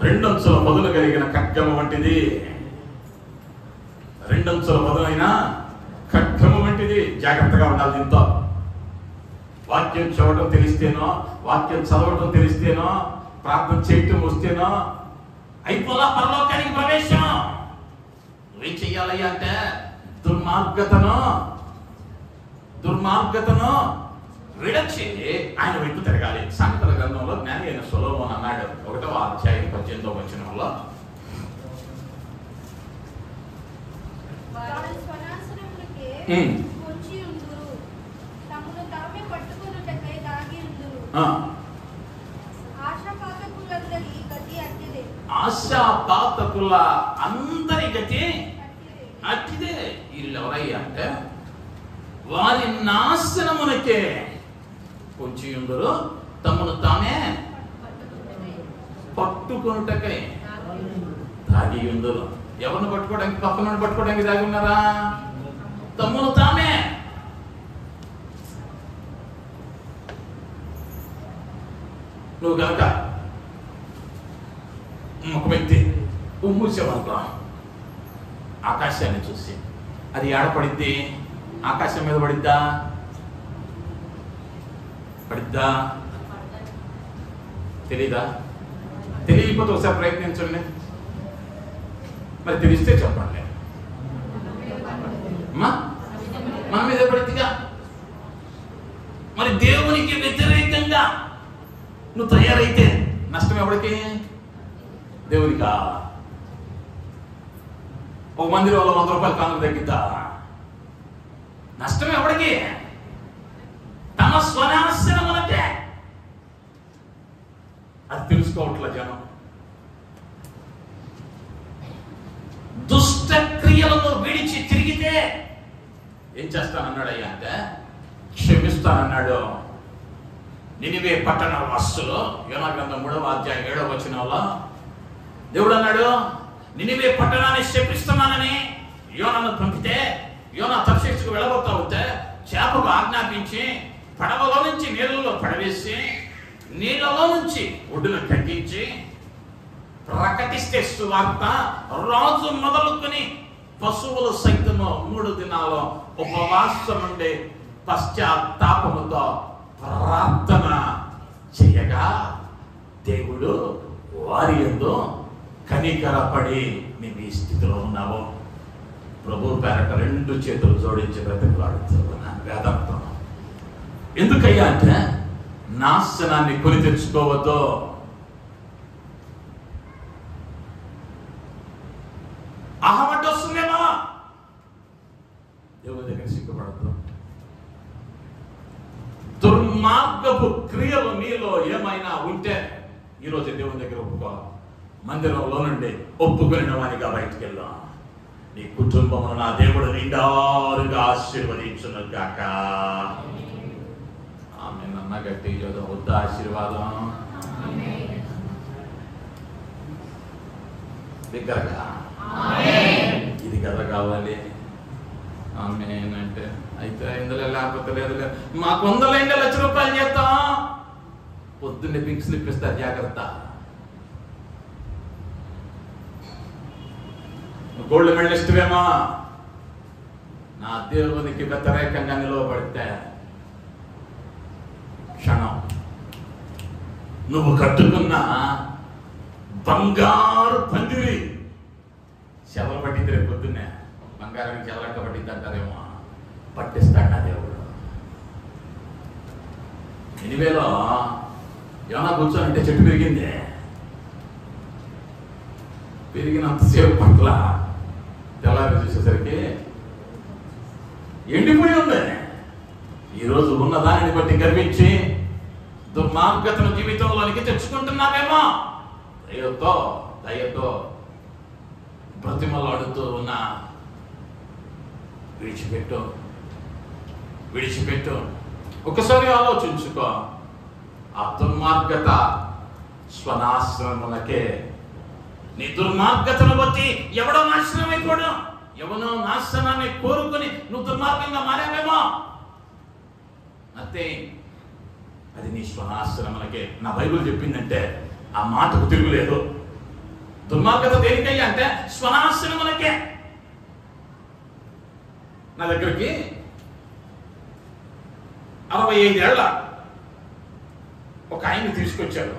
2 అంచుల పదులు కలిగిన ఖడ్గము వంటిది. 2 అంచుల పదులైన ఖడ్గము వంటిది. జాగ్రత్తగా ఉండాలి దీంతో. వాక్యం చూడటం తెలిస్తేనో, వాక్యం చదవటం తెలిస్తేనో, ప్రార్థన చేయటం వస్తేనో అయిపోలా పరలోకానికి ప్రవేశం. నువ్వేం చెయ్యాలయ్యా అంటే దుర్మార్గతను విడచి ఆయన వైపు తిరగాలి. సంగతుల గ్రంథంలో జ్ఞాని అయిన సొలొమోను అన్నాడు, 1వ అధ్యాయం 18వ వచనంలో, ఆశాపాతకుల అందరి గతి అట్టిదే. వీళ్ళు ఎవరయ్యా అంటే వారి నాశనమునకే పొంచి ఉందరు, తమను తామే పట్టుకొనుటకై దాగి ఉందరు. ఎవరిని పట్టుకోవడానికి? పక్కన పట్టుకోవడానికి దాగి ఉన్నారా? తమను తామే. నువ్వు కనుక ఒక వ్యక్తి ఉమ్మూసేవనుకో, ఆకాశాన్ని చూసి అది ఏడ పడిద్ది? ఆకాశం మీద పడిద్దా? తెలీదా? తెలియకపోతే ఒకసారి ప్రయత్నించండి. మరి తెలిస్తే చెప్పండి. మన మీద పడిద్దిగా. మరి దేవునికి వ్యతిరేకంగా నువ్వు తయారైతే నష్టం ఎవరికి? దేవునికా? ఒక మందిరంలో 100 రూపాయలు కానుక తగ్గిద్దా? నష్టం ఎవరికి? తమ స్వనాశనమునకే. అది తెలుసుకోవట్ల జనం. దుష్ట క్రియలను విడిచి తిరిగితే ఏం చేస్తానన్నాడు అయ్యా అంటే క్షమిస్తానన్నాడు. నినివే పట్టణ వాసులు యోనా గ్రంథం 3వ అధ్యాయం 7వ వచనంలో దేవుడు అన్నాడు, నినివే పట్టణాన్ని శపిస్తున్నానని యోనాను పంపితే యోనా తర్షీషుకు వెళ్ళబోతా ఉంటే చేపకు ఆజ్ఞాపించి పడవలో నుంచి నీళ్ళలో పడవేసి నీళ్ళలో నుంచి ఒడ్డును తగ్గించి ప్రకటిస్తే సువార్త రాజు మొదలుకొని పశువులు సైతము 3 దినాలు ఉపవాసం ఉండే పశ్చాత్తాపముతో ప్రార్థన చేయగా దేవుడు వారి యందు కనికరపడి నీవు ఈ స్థితిలో ఉన్నావు. ప్రభు పేరట 2 చేతులు జోడించి బ్రతికులాడుతున్నాను. వేదాంతం ఎందుకయ్యా అంటే నాశనాన్ని కొని తెచ్చుకోవద్దు. అహమట వస్తుందేమో దేవుని దగ్గర సిగ్గుపడద్దు. దుర్మార్గపు క్రియలు నీలో ఏమైనా ఉంటే ఈరోజు దేవుని దగ్గర ఒప్పుకో. మందిరంలో నుండి ఒప్పుకుని వానిగా బయటికి వెళ్దాం. నీ కుటుంబమును నా దేవుడు నిండారుగా ఆశీర్వదించును గాక. ఆమె నన్న గట్టి వద్ద ఆశీర్వాదం దగ్గరగా ఇది కదా కావాలి. ఆమె అంటే అయితే ఇందులో లేకపోతే లేదు. మాకు 100 లక్ష రూపాయలు చేస్తాం. పొద్దున్నే పింక్ స్లిప్ ఇస్తారు, జాగ్రత్త. గోల్డ్ మెడలిస్టువేమో నా దేవునికి వ్యతిరేకంగా నిలవబడితే క్షణం నువ్వు కట్టుకున్న బంగారు పందిరి చెవలు పట్టింది. రేపు పొద్దున్నే బంగారానికి చెవలక్క పట్టింది అంటారేమో. పట్టిస్తాడు నా దేవుడు. ఎనివేలో యోనా కూర్చోనంటే చెట్టు పెరిగింది. పెరిగినంతసేపు పట్ల తెల్లారి చూసేసరికి ఎండిపోయి ఉంది. ఈరోజు ఉన్న దానిని బట్టి గర్వించి దుర్మార్గతను జీవితంలోనికి తెచ్చుకుంటున్నామేమో. దయతో బ్రతిమలాడుతూ ఉన్న విడిచిపెట్టు. ఒకసారి ఆలోచించుకో. ఆ దుర్మార్గత స్వనాశ్రములకే. నీ దుర్మార్గతను బట్టి ఎవడో నాశనం అయిపోవడం, ఎవనో నాశనాన్ని కోరుకుని నువ్వు దుర్మార్గంగా మారావేమో. అంతే, అది నీ స్వనాశ్రములకే. నా బైబిల్ చెప్పిందంటే ఆ మాటకు తిరుగులేదు. దుర్మార్గత దేనికయ్యా అంటే స్వనాశ్రములకే. నా దగ్గరికి 65 ఏళ్ల ఒక ఆయన్ని తీసుకొచ్చారు.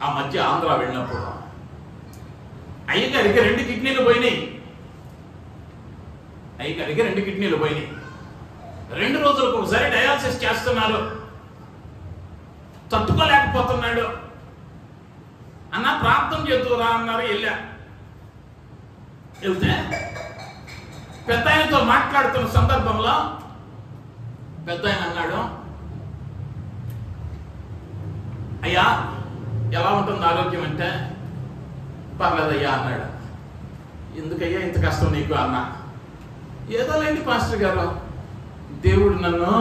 ఆ మధ్య ఆంధ్ర వెళ్ళినప్పుడు అయ్యగారికి 2 కిడ్నీలు పోయినాయి. 2 రోజులకు ఒకసారి డయాలసిస్ చేస్తున్నారు. తట్టుకోలేకపోతున్నాడు. అన్న ప్రార్థన చేద్దురా అన్నారు. వెళ్తే పెద్ద ఆయనతో మాట్లాడుతున్న సందర్భంలో పెద్ద ఆయన అన్నాడు, అయ్యా ఎలా ఉంటుంది ఆరోగ్యం అంటే, పర్లేదయ్యా అన్నాడు. ఎందుకయ్యా ఇంత కష్టం నీకు అన్న. ఏదో లేండి పాస్టర్ గారు, దేవుడు నన్ను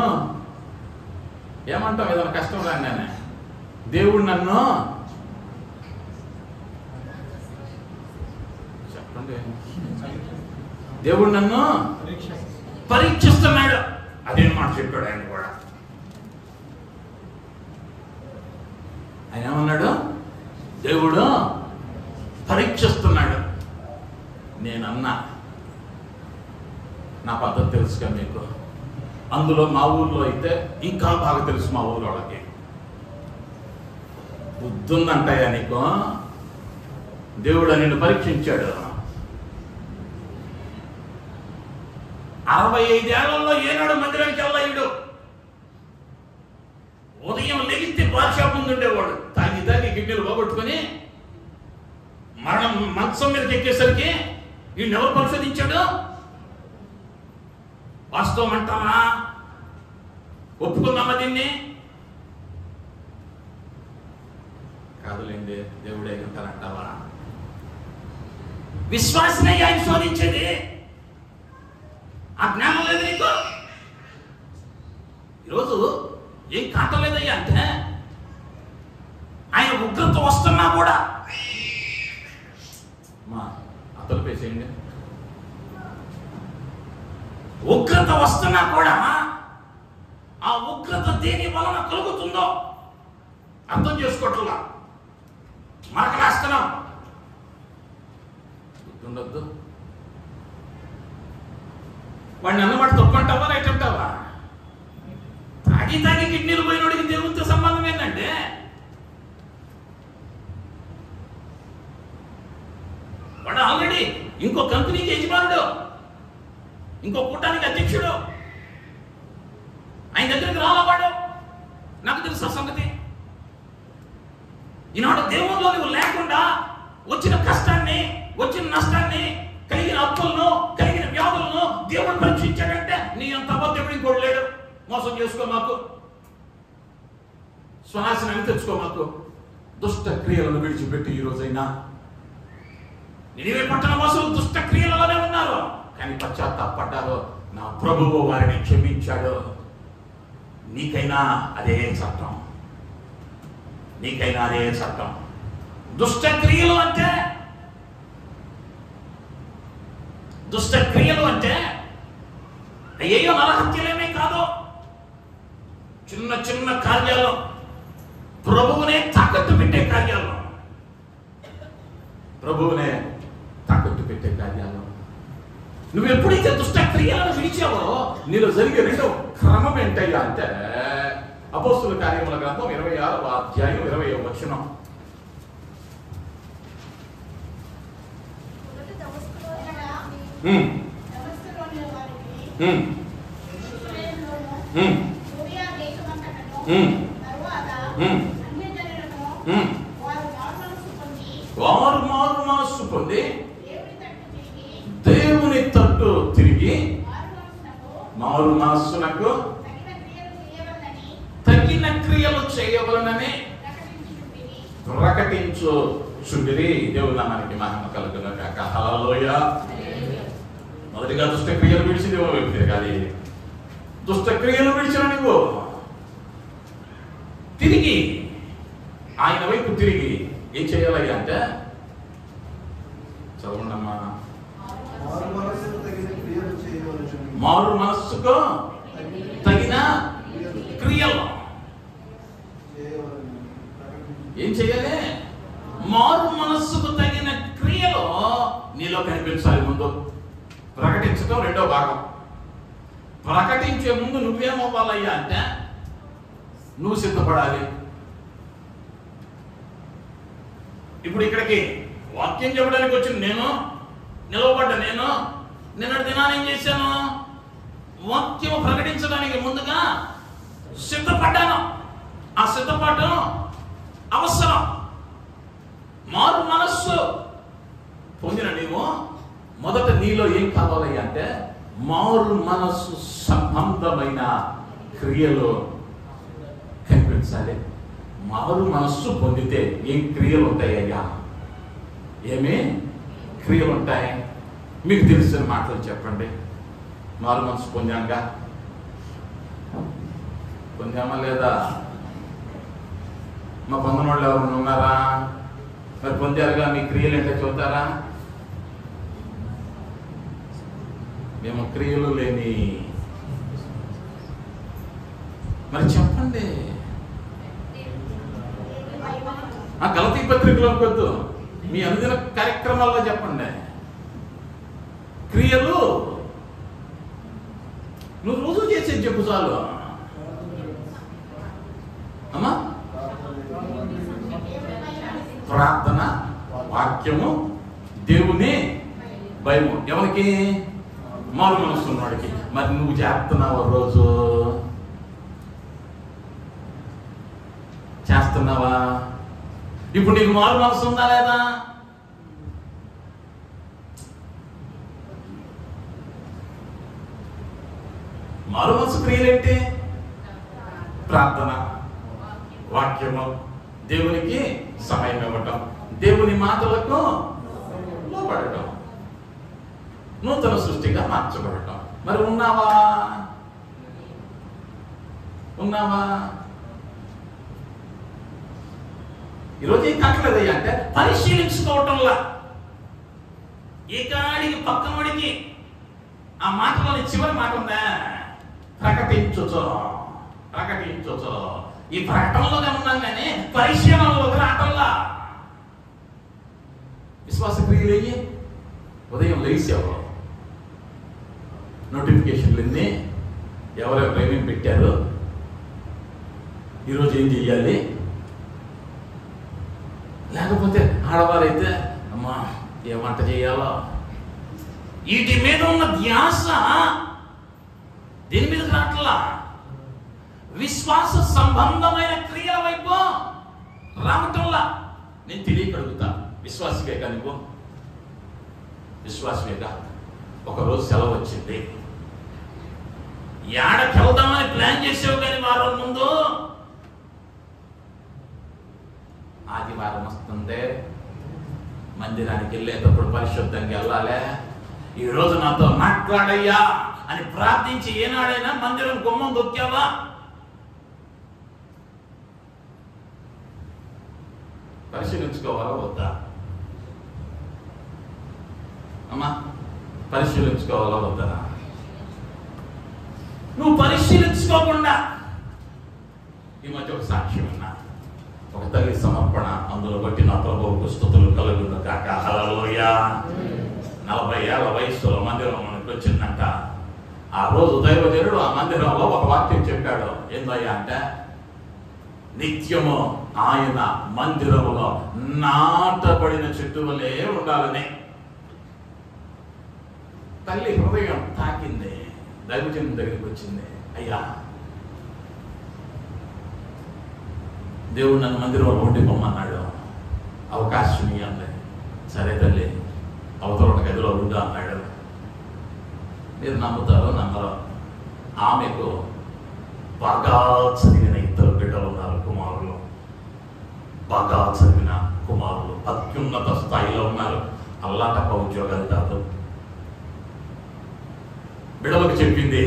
ఏమంటాం, ఏదైనా కష్టం రాగానే దేవుడు నన్ను చెప్పండి, దేవుడు నన్ను పరీక్షిస్తున్నాడు. అదే మాట చెప్పాడు ఆయన కూడా. ఆయన ఏమన్నాడు? దేవుడు పరీక్షిస్తున్నాడు. నేనన్నా నా పద్ధతి తెలుసుగా మీకు. అందులో మా ఊర్లో అయితే ఇంకా బాగా తెలుసు. మా ఊరు వాళ్ళకి బుద్ధుందంటాయా నీకు? దేవుడు నిన్ను పరీక్షించాడు. 65 ఏళ్లలో ఏనాడు మందిరానికి వెళ్ళాడు. ఉదయం లెగితే బాద్షాప్ ముందు ఉండేవాడు. తాగి గిన్నెలు పోగొట్టుకుని మరణం మంచం మీదకి ఎక్కేసరికి వీడిని ఎవరు పరిశోధించాడు? వాస్తవం అంటావా? ఒప్పుకుందామా దీన్ని? కాదులేండి, దేవుడే అంటారంటావా? విశ్వాసనే ఆయన శోధించేది. ఆ జ్ఞానం లేదు నీకు. ఈరోజు ఏం కాటలేదయ్యా అంటే ఆయన ఉగ్రత వస్తున్నా కూడా మా అతలు పేసేయండి. ఉగ్రత వస్తున్నా కూడా ఆ ఉగ్రత దేని వలన కలుగుతుందో అర్థం చేసుకోవట్లా. మరకలేస్తున్నాం. గుర్తుండొద్దు. వాడిని అన్నమాట తప్పంటావా రైట్ అంటావా? తాగి కిడ్నీలు పోయినోడికి దేవునితో సంబంధం ఏంటంటే వాడు ఆల్రెడీ ఇంకో కంపెనీకి యజమానుడు, ఇంకో కూటానికి అధ్యక్షుడు. ఆయన దగ్గరికి రావాడు. నాకు తెలుసు ఆ సంగతి. ఈనాడు దేవుల్లో నువ్వు లేకుండా వచ్చిన కష్టాన్ని, వచ్చిన నష్టాన్ని, కలిగిన అప్పులను, కలిగిన వ్యాధులను దేవుడు పరీక్షించాడంటే నీ అంత అబద్ధం ఇంకోటి లేడు. మోసం చేసుకో మాకు, శ్వాసనాన్ని తెచ్చుకో మాకు. దుష్ట క్రియలను విడిచిపెట్టి ఈ రోజైనా నినివే పట్టణ వాసులు దుష్ట క్రియలలోనే ఉన్నారు, కానీ పశ్చాత్తాపడ్డారు. నా ప్రభువు వారిని క్షమించాడు. నీకైనా అదే చట్టం, నీకైనా అదే చట్టం. దుష్ట క్రియలు అంటే అయ్యో నరహత్యలేమే కాదు. చిన్న చిన్న కార్యాలు, ప్రభువునే తాకట్టు పెట్టే కార్యాలు, ప్రభువునే తాకట్టు పెట్టే కార్యాలు. నువ్వు ఎప్పుడైతే దుష్ట క్రియలను విడిచావో నీలో జరిగే రెండవ క్రమం ఏంటయ్యా అంటే అపోస్తుల కార్యముల గ్రంథం 26వ అధ్యాయం 20వ వచనం. వారు మారు మనస్సు పొంది దేవుని తట్టు తిరిగి మారు మనస్సునకు తగిన క్రియలు చేయవలనని ప్రకటించుచుండిరి. దేవుని నామానికి మహిమ కలుగును గాక. హల్లెలూయా. మొదటిగా దుష్ట క్రియలు విడిచి దేవుని వైపు తిరగాలి. దుష్ట క్రియలు విడిచిన నువ్వు తిరిగి ఆయన వైపు తిరిగి ఏం చేయాలి అంటే చదవండమ్మా. మారు మనస్సుకు తగిన క్రియలు ఏం చేయాలి? మారు మనస్సుకు తగిన క్రియలు నీలో కనిపించాలి. ముందు ప్రకటించడం రెండో భాగం. ప్రకటించే ముందు నువ్వేమవ్వాలయ్యా అంటే నువ్వు సిద్ధపడాలి. ఇప్పుడు ఇక్కడికి వాక్యం చెప్పడానికి వచ్చిన నేను నిలవబడ్డా. నేను నిన్నటి దినాన్ని ఏం చేశాను? వాక్యం ప్రకటించడానికి ముందుగా సిద్ధపడ్డాను. ఆ సిద్ధపడడం అవసరం. మారు మనస్సు పొందిన నీవు మొదట నీలో ఏం కావాలి అంటే మారు మనస్సు సంబంధమైన క్రియలు కనిపించాలి. మారు మనస్సు పొందితే ఏం క్రియలు ఉంటాయ్యా? ఏమి క్రియలు ఉంటాయి? మీకు తెలిసిన మాటలు చెప్పండి. మారు మనసు పొందామా లేదా? మా పొందిన వాళ్ళు ఎవరు ఉన్నారా? మరి పొందారుగా, మీ క్రియలు ఏంటో చూస్తారా? మేము క్రియలు లేని. మరి చెప్పండి. ఆ గలతీ పత్రికలో వద్దు, మీ అనుదిన కార్యక్రమాల్లో చెప్పండి. క్రియలు నువ్వు రోజు చేసేది చెప్పు చాలు. అమ్మా, ప్రార్థన, వాక్యము, దేవుని భయము. ఎవరికి? మారు మనసు ఉన్నవాడికి. మరి నువ్వు చేస్తున్నావు రోజు? చేస్తున్నావా? ఇప్పుడు నీకు మారు మనసు ఉందా లేదా? మారు మనసు క్రియలేంటి? ప్రార్థన, వాక్యము, దేవునికి సమయం ఇవ్వటం, దేవుని మాటలకు లోబడటం, నూతన సృష్టిగా మార్చబడటం. మరి ఉన్నావా? ఉన్నావా? ఈరోజు ఏం కాకలేదయ్యా అంటే పరిశీలించుకోవటంలా ఏ కాడికి పక్కనడికి ఆ మాటలోని చివరి మాట ఉందా? ప్రకటించుచో. ప్రకటించుచో. ఈ ప్రకటనలోనే ఉన్నాం కానీ పరిశీలనలో రావటంలా. విశ్వాస క్రియలు అయ్యి ఉదయం లేచావు, నోటిఫికేషన్లు ఎన్ని, ఎవరెవరు ఏమేమి పెట్టారు, ఈరోజు ఏం చెయ్యాలి, లేకపోతే ఆడవారైతే అమ్మా ఏ వంట చేయాలో, వీటి మీద ఉన్న ధ్యాస దీని మీద రావట్లా. విశ్వాస సంబంధమైన క్రియల వైపు రావటంలా. నేను తెలియకడుగుతా, విశ్వాసమేగా నువ్వు? విశ్వాసమేగా? ఒకరోజు సెలవు వచ్చింది, ఏడకి వెళ్దామని ప్లాన్ చేసావు కానీ వారం ముందు ఆదివారం వస్తుంది, మందిరానికి వెళ్ళేటప్పుడు పరిశుద్ధంగా వెళ్ళాలి, ఈరోజు నాతో మాట్లాడయ్యా అని ప్రార్థించి ఏనాడైనా మందిరం గుమ్మం దొక్కావా? పరిశీలించుకోవాలా వద్దా? అమ్మా, పరిశీలించుకోవాలా వద్దా? నువ్వు పరిశీలించుకోకుండా ఈ మధ్య ఒక సాక్ష్యం ఉన్నా, ఒక తల్లి సమర్పణ, అందులో బట్టి నా ప్రభువుకు స్తుతులు కలుగును కాక. హల్లెలూయా. 40 ఏళ్ల వయసులో మందిరంలోకి వచ్చిందంట. ఆ రోజు దైవజనుడు ఆ మందిరంలో ఒక వాక్యం చెప్పాడు. ఏందయ్యా అంటే, నిత్యము ఆయన మందిరములో నాటబడిన చెట్టు వలె ఉండాలని. తల్లి హృదయం తాకింది, దైవజనుడి దగ్గరికి వచ్చింది. అయ్యా, దేవుడు నన్ను మందిరంలో ఉండిపోమన్నాడు, అవకాశం ఇవ్వండి. సరే తల్లి, అవతల గదిలో ఉండు అన్నాడు. మీరు నమ్ముతారో నమ్మరో, ఆమెకు బాగా చదివిన 2 బిడ్డలు ఉన్నారు, కుమారులు. బాగా చదివిన కుమారులు, అత్యున్నత స్థాయిలో ఉన్నారు, అల్లాటప్ప ఉద్యోగాలు కాదు. బిడ్డలకు చెప్పింది,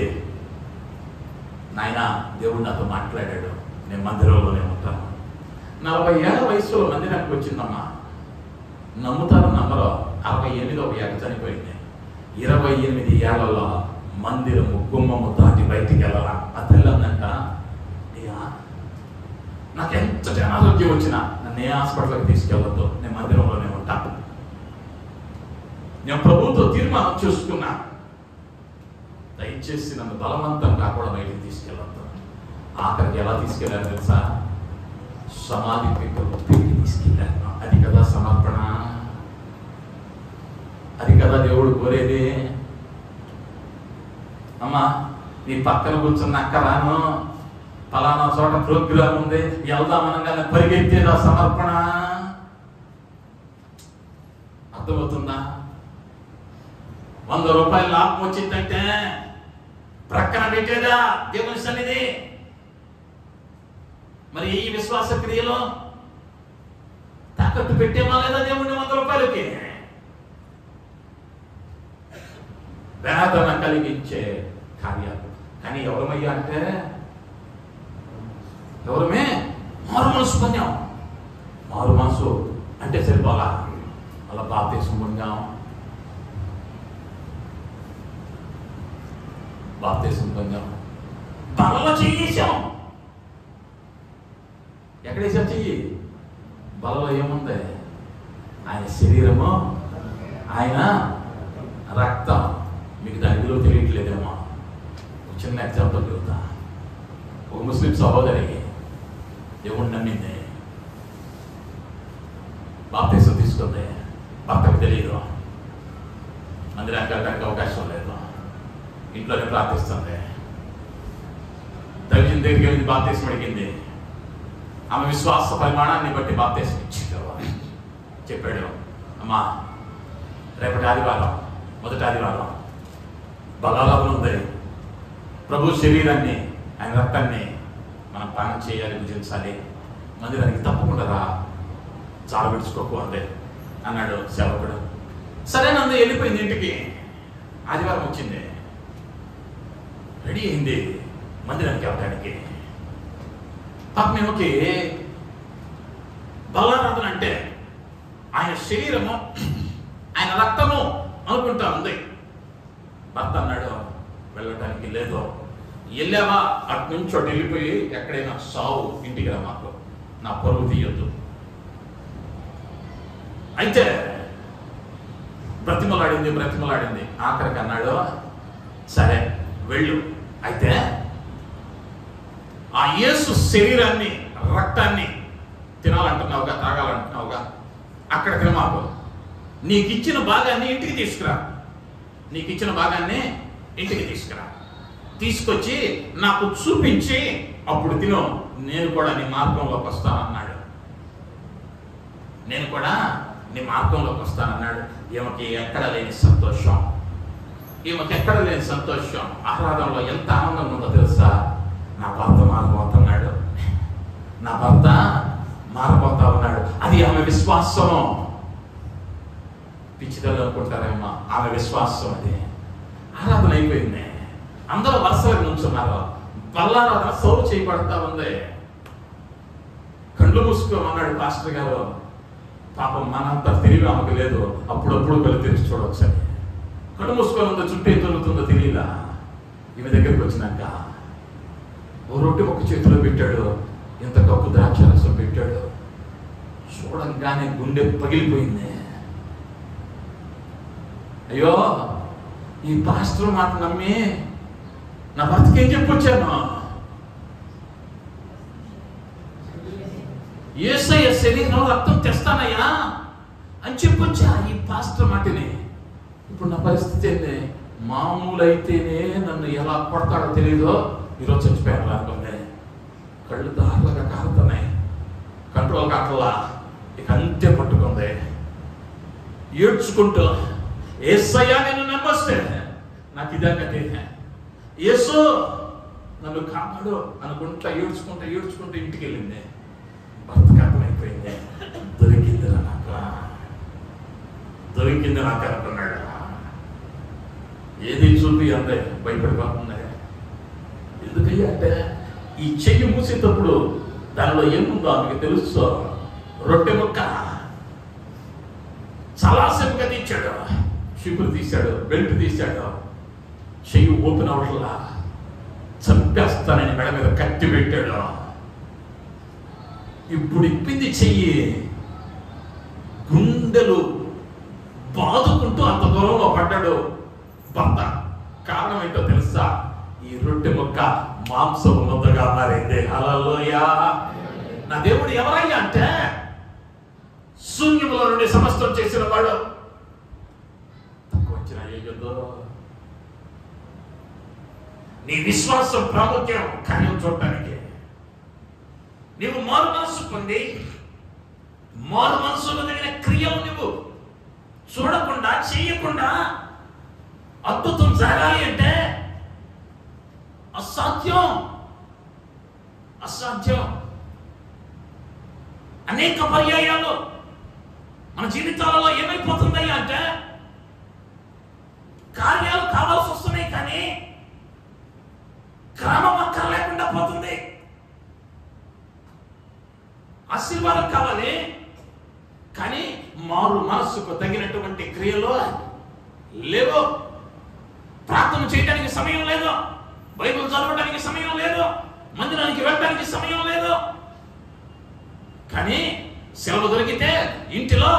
నాయనా దేవుడు నాతో మాట్లాడాడు, నేను మందిరంలోనే ఉంటాను. 40 ఏళ్ల వయసులో మందిరానికి వచ్చిందమ్మా. నమ్ముతారో నమ్మరో, 68వ ఏట చనిపోయింది. 28 ఏళ్లలో మందిరము గుమ్మము దాటి బయటికి వెళ్ళాలా. ఆ తల్లి అందంట, అయ్యా నాకు ఎంత అనారోగ్యం వచ్చినా నన్ను ఏ హాస్పిటల్కి తీసుకెళ్ళొద్దు, నేను మందిరంలోనే ఉంటాను. నేను ప్రభుత్వ తీర్మానం చూసుకున్నా, దయచేసి నన్ను బలవంతంగా కూడా బయటికి తీసుకెళ్ళొద్దు. ఆఖరికి ఎలా తీసుకెళ్ళారు తెలుసా? సమాధి పీఠంలో పెట్టి తీసుకెళ్ళాను. అది కదా సమర్పణ, అది కదా దేవుడు కోరేది. అమ్మా, నీ పక్కన కూర్చున్న అక్క రాను, ఫలానా చోట ప్రోగ్రాం ఉంది వెళ్దామనగానే పరిగెత్తేదా సమర్పణ? అర్థమవుతుందా? 100 రూపాయలు లాభం వచ్చిందంటే ప్రక్కన పెట్టేదా దేవుని సన్నిధి? మరి ఈ విశ్వాస క్రియలో తాకట్టు పెట్టేమా లేదా దేవుడిని 100 రూపాయలకి? వేదన కలిగించే కార్యాలు. కానీ ఎవరమయ్యా అంటే, ఎవరమే? మారు మనసు పొందాం. మారు మనసు అంటే సరిపోలా, అలా బాప్తిసం పొందాం, బాప్తిసం పొందాం, బలలో చేసాం. ఎక్కడేసాం చెయ్యి? బలలో ఏముంది? ఆయన శరీరము, ఆయన రక్తం. మీకు దాని విలువ తెలియట్లేదేమో. చిన్న ఎగ్జాంపుల్ చెబుతా. ఒక ముస్లిం సహోదరి దేవుడు నమ్మింది, బాప్తీసం తీసుకుంది, భర్తకు తెలియదు, మందిరానికి వెళ్ళడానికి అవకాశం లేదు, ఇంట్లోనే ప్రార్థిస్తుంది. దైవజన దగ్గరికి వెళ్ళి బాప్తీసం అడిగింది. ఆమె విశ్వాస పరిమాణాన్ని బట్టి బాప్తీసం ఇచ్చింది. చెప్పాడు, అమ్మా రేపటి ఆదివారం, మొదటి ఆదివారం బలాలను ఉంది, ప్రభు శరీరాన్ని ఆయన రక్తాన్ని మనం పానం చేయాలి, భుజించాలి, మందిరానికి తప్పకుండా రా, చాలా విడుచుకోకు అందే అన్నాడు సేవకుడు. సరేనంది, వెళ్ళిపోయింది ఇంటికి. ఆదివారం వచ్చింది, రెడీ అయింది మందిరానికి వెళ్ళడానికి. పాపం ఏమోకి బలారాధన అంటే ఆయన శరీరము ఆయన రక్తము అనుకుంటా ఉంది. భర్త అన్నాడు, వెళ్ళటానికి లేదు, వెళ్ళావా అటు నుంచి అటు వెళ్ళిపోయి ఎక్కడైనా సావు, ఇంటికి రా, మాకు నా పరువు తీయొద్దు. అయితే బ్రతిమలాడింది. ఆఖరికి అన్నాడు, సరే వెళ్ళు, అయితే ఆ యేసు శరీరాన్ని రక్తాన్ని తినాలంటున్నావుగా, తాగాలంటున్నావుగా, అక్కడ తినమాకు, నీకు ఇచ్చిన భాగాన్ని ఇంటికి తీసుకురా, తీసుకొచ్చి నాకు చూపించి అప్పుడు తిను, నేను కూడా నీ మార్గంలోకి వస్తానన్నాడు. ఈమెకి ఎక్కడ లేని సంతోషం, ఆహ్లాదంలో ఎంత ఆనందం ఉందో తెలుసా? నా భర్త మారబోతా ఉన్నాడు. అది ఆమె విశ్వాసం. పిచ్చిదలు అనుకుంటారేమో, ఆమె విశ్వాసం. అది ఆరాధన అయిపోయింది, అందరూ వరుసగా నుంచున్నారు, బల్లారాధన సౌరు చేయబడతా ఉంది. కళ్ళు మూసుకోమన్నాడు పాస్టర్ గారు. పాపం మనంతా తెలివి ఆమెకు లేదు, అప్పుడప్పుడు కళ్ళు తెరిచి చూడవచ్చు అని. కళ్ళు మూసుకొని ఉందో, చుట్టూ ఏం జరుగుతుందో తెలియదా. ఈమె దగ్గరికి వచ్చినాక ఓ రొట్టె ఒక చేతిలో పెట్టాడు, ఇంత కప్పు ద్రాక్షరసం పెట్టాడు. చూడంగానే గుండె పగిలిపోయింది. అయ్యో, ఈ పాస్టర్ మాట నమ్మి నా భర్తకి ఏం చెప్పొచ్చాను? యేసయ్య శరీరం రక్తం తెస్తానయ్యా అని చెప్పొచ్చా ఈ పాస్టర్ మాటని. ఇప్పుడు నా పరిస్థితి ఏంటి? మామూలు అయితేనే నన్ను ఎలా కొడతాడో తెలియదో, ఈరోజు చచ్చిపోయాను అనుకుంది. కళ్ళు దారులుగా కారుతున్నాయి, కంట్రోల్ కావట్లా, ఇక అంతే పట్టుకుంది. ఏడ్చుకుంటూ, యేసయ్యా నేను నమ్మొస్తే నాకు ఇదే గతి, యేసు నన్ను కాపాడు అనుకుంటా ఏడ్చుకుంటూ ఇంటికి వెళ్ళింది. భర్తకు అర్థమైపోయింది, దొరికింది నాకు అనుకున్నాడు. ఏది చూపి అంతే భయపడిపోతుంది. ఎందుకయ్యా అంటే ఈ చెయ్యి మూసేటప్పుడు దానిలో ఏముందో ఆమెకు తెలుసు. రొట్టె ముక్క చాలాసేపుగా తీశాడు, షిపులు తీశాడు, బెల్ట్ తీశాడు, చెయ్యి ఓపెన్ అవట్లా, చంపేస్తానని మెడ మీద కత్తి పెట్టాడు. ఇప్పుడు ఇప్పింది చెయ్యి, గుండెలు బాదుకుంటూ అంత దూరంలో పడ్డాడు భర్త. కారణం ఏంటో తెలుసా? ఈ రొట్టె ముక్క మాంసం ముద్దగా మారింది. హల్లెలూయా. నా దేవుడు ఎవరయ్యా అంటే, శూన్యములో నుండి సమస్తం చేసిన వాడు. తక్కువ వచ్చిన అయ్యో, నీ విశ్వాసం ప్రాముఖ్యం కార్యం చూడటానికి. నీవు మారు మనసు పొంది మారు మనసులో తగిన క్రియలు నువ్వు చూడకుండా చేయకుండా అద్భుతం జరగాలి అంటే అసాధ్యం. అనేక పర్యాయాలు మన జీవితాలలో ఏమైపోతుందయ్యా అంటే, కార్యాలు కావాల్సి వస్తున్నాయి కానీ క్రమం అక్కర లేకుండా పోతుంది. ఆశీర్వాదం కావాలి కానీ మారు మనస్సుకు తగినటువంటి క్రియలు లేవు. ప్రార్థన చేయడానికి సమయం లేదు, బైబిల్ చదవడానికి సమయం లేదు, మందిరానికి వెళ్ళడానికి సమయం లేదు. కానీ సెలవు దొరికితే ఇంటిలో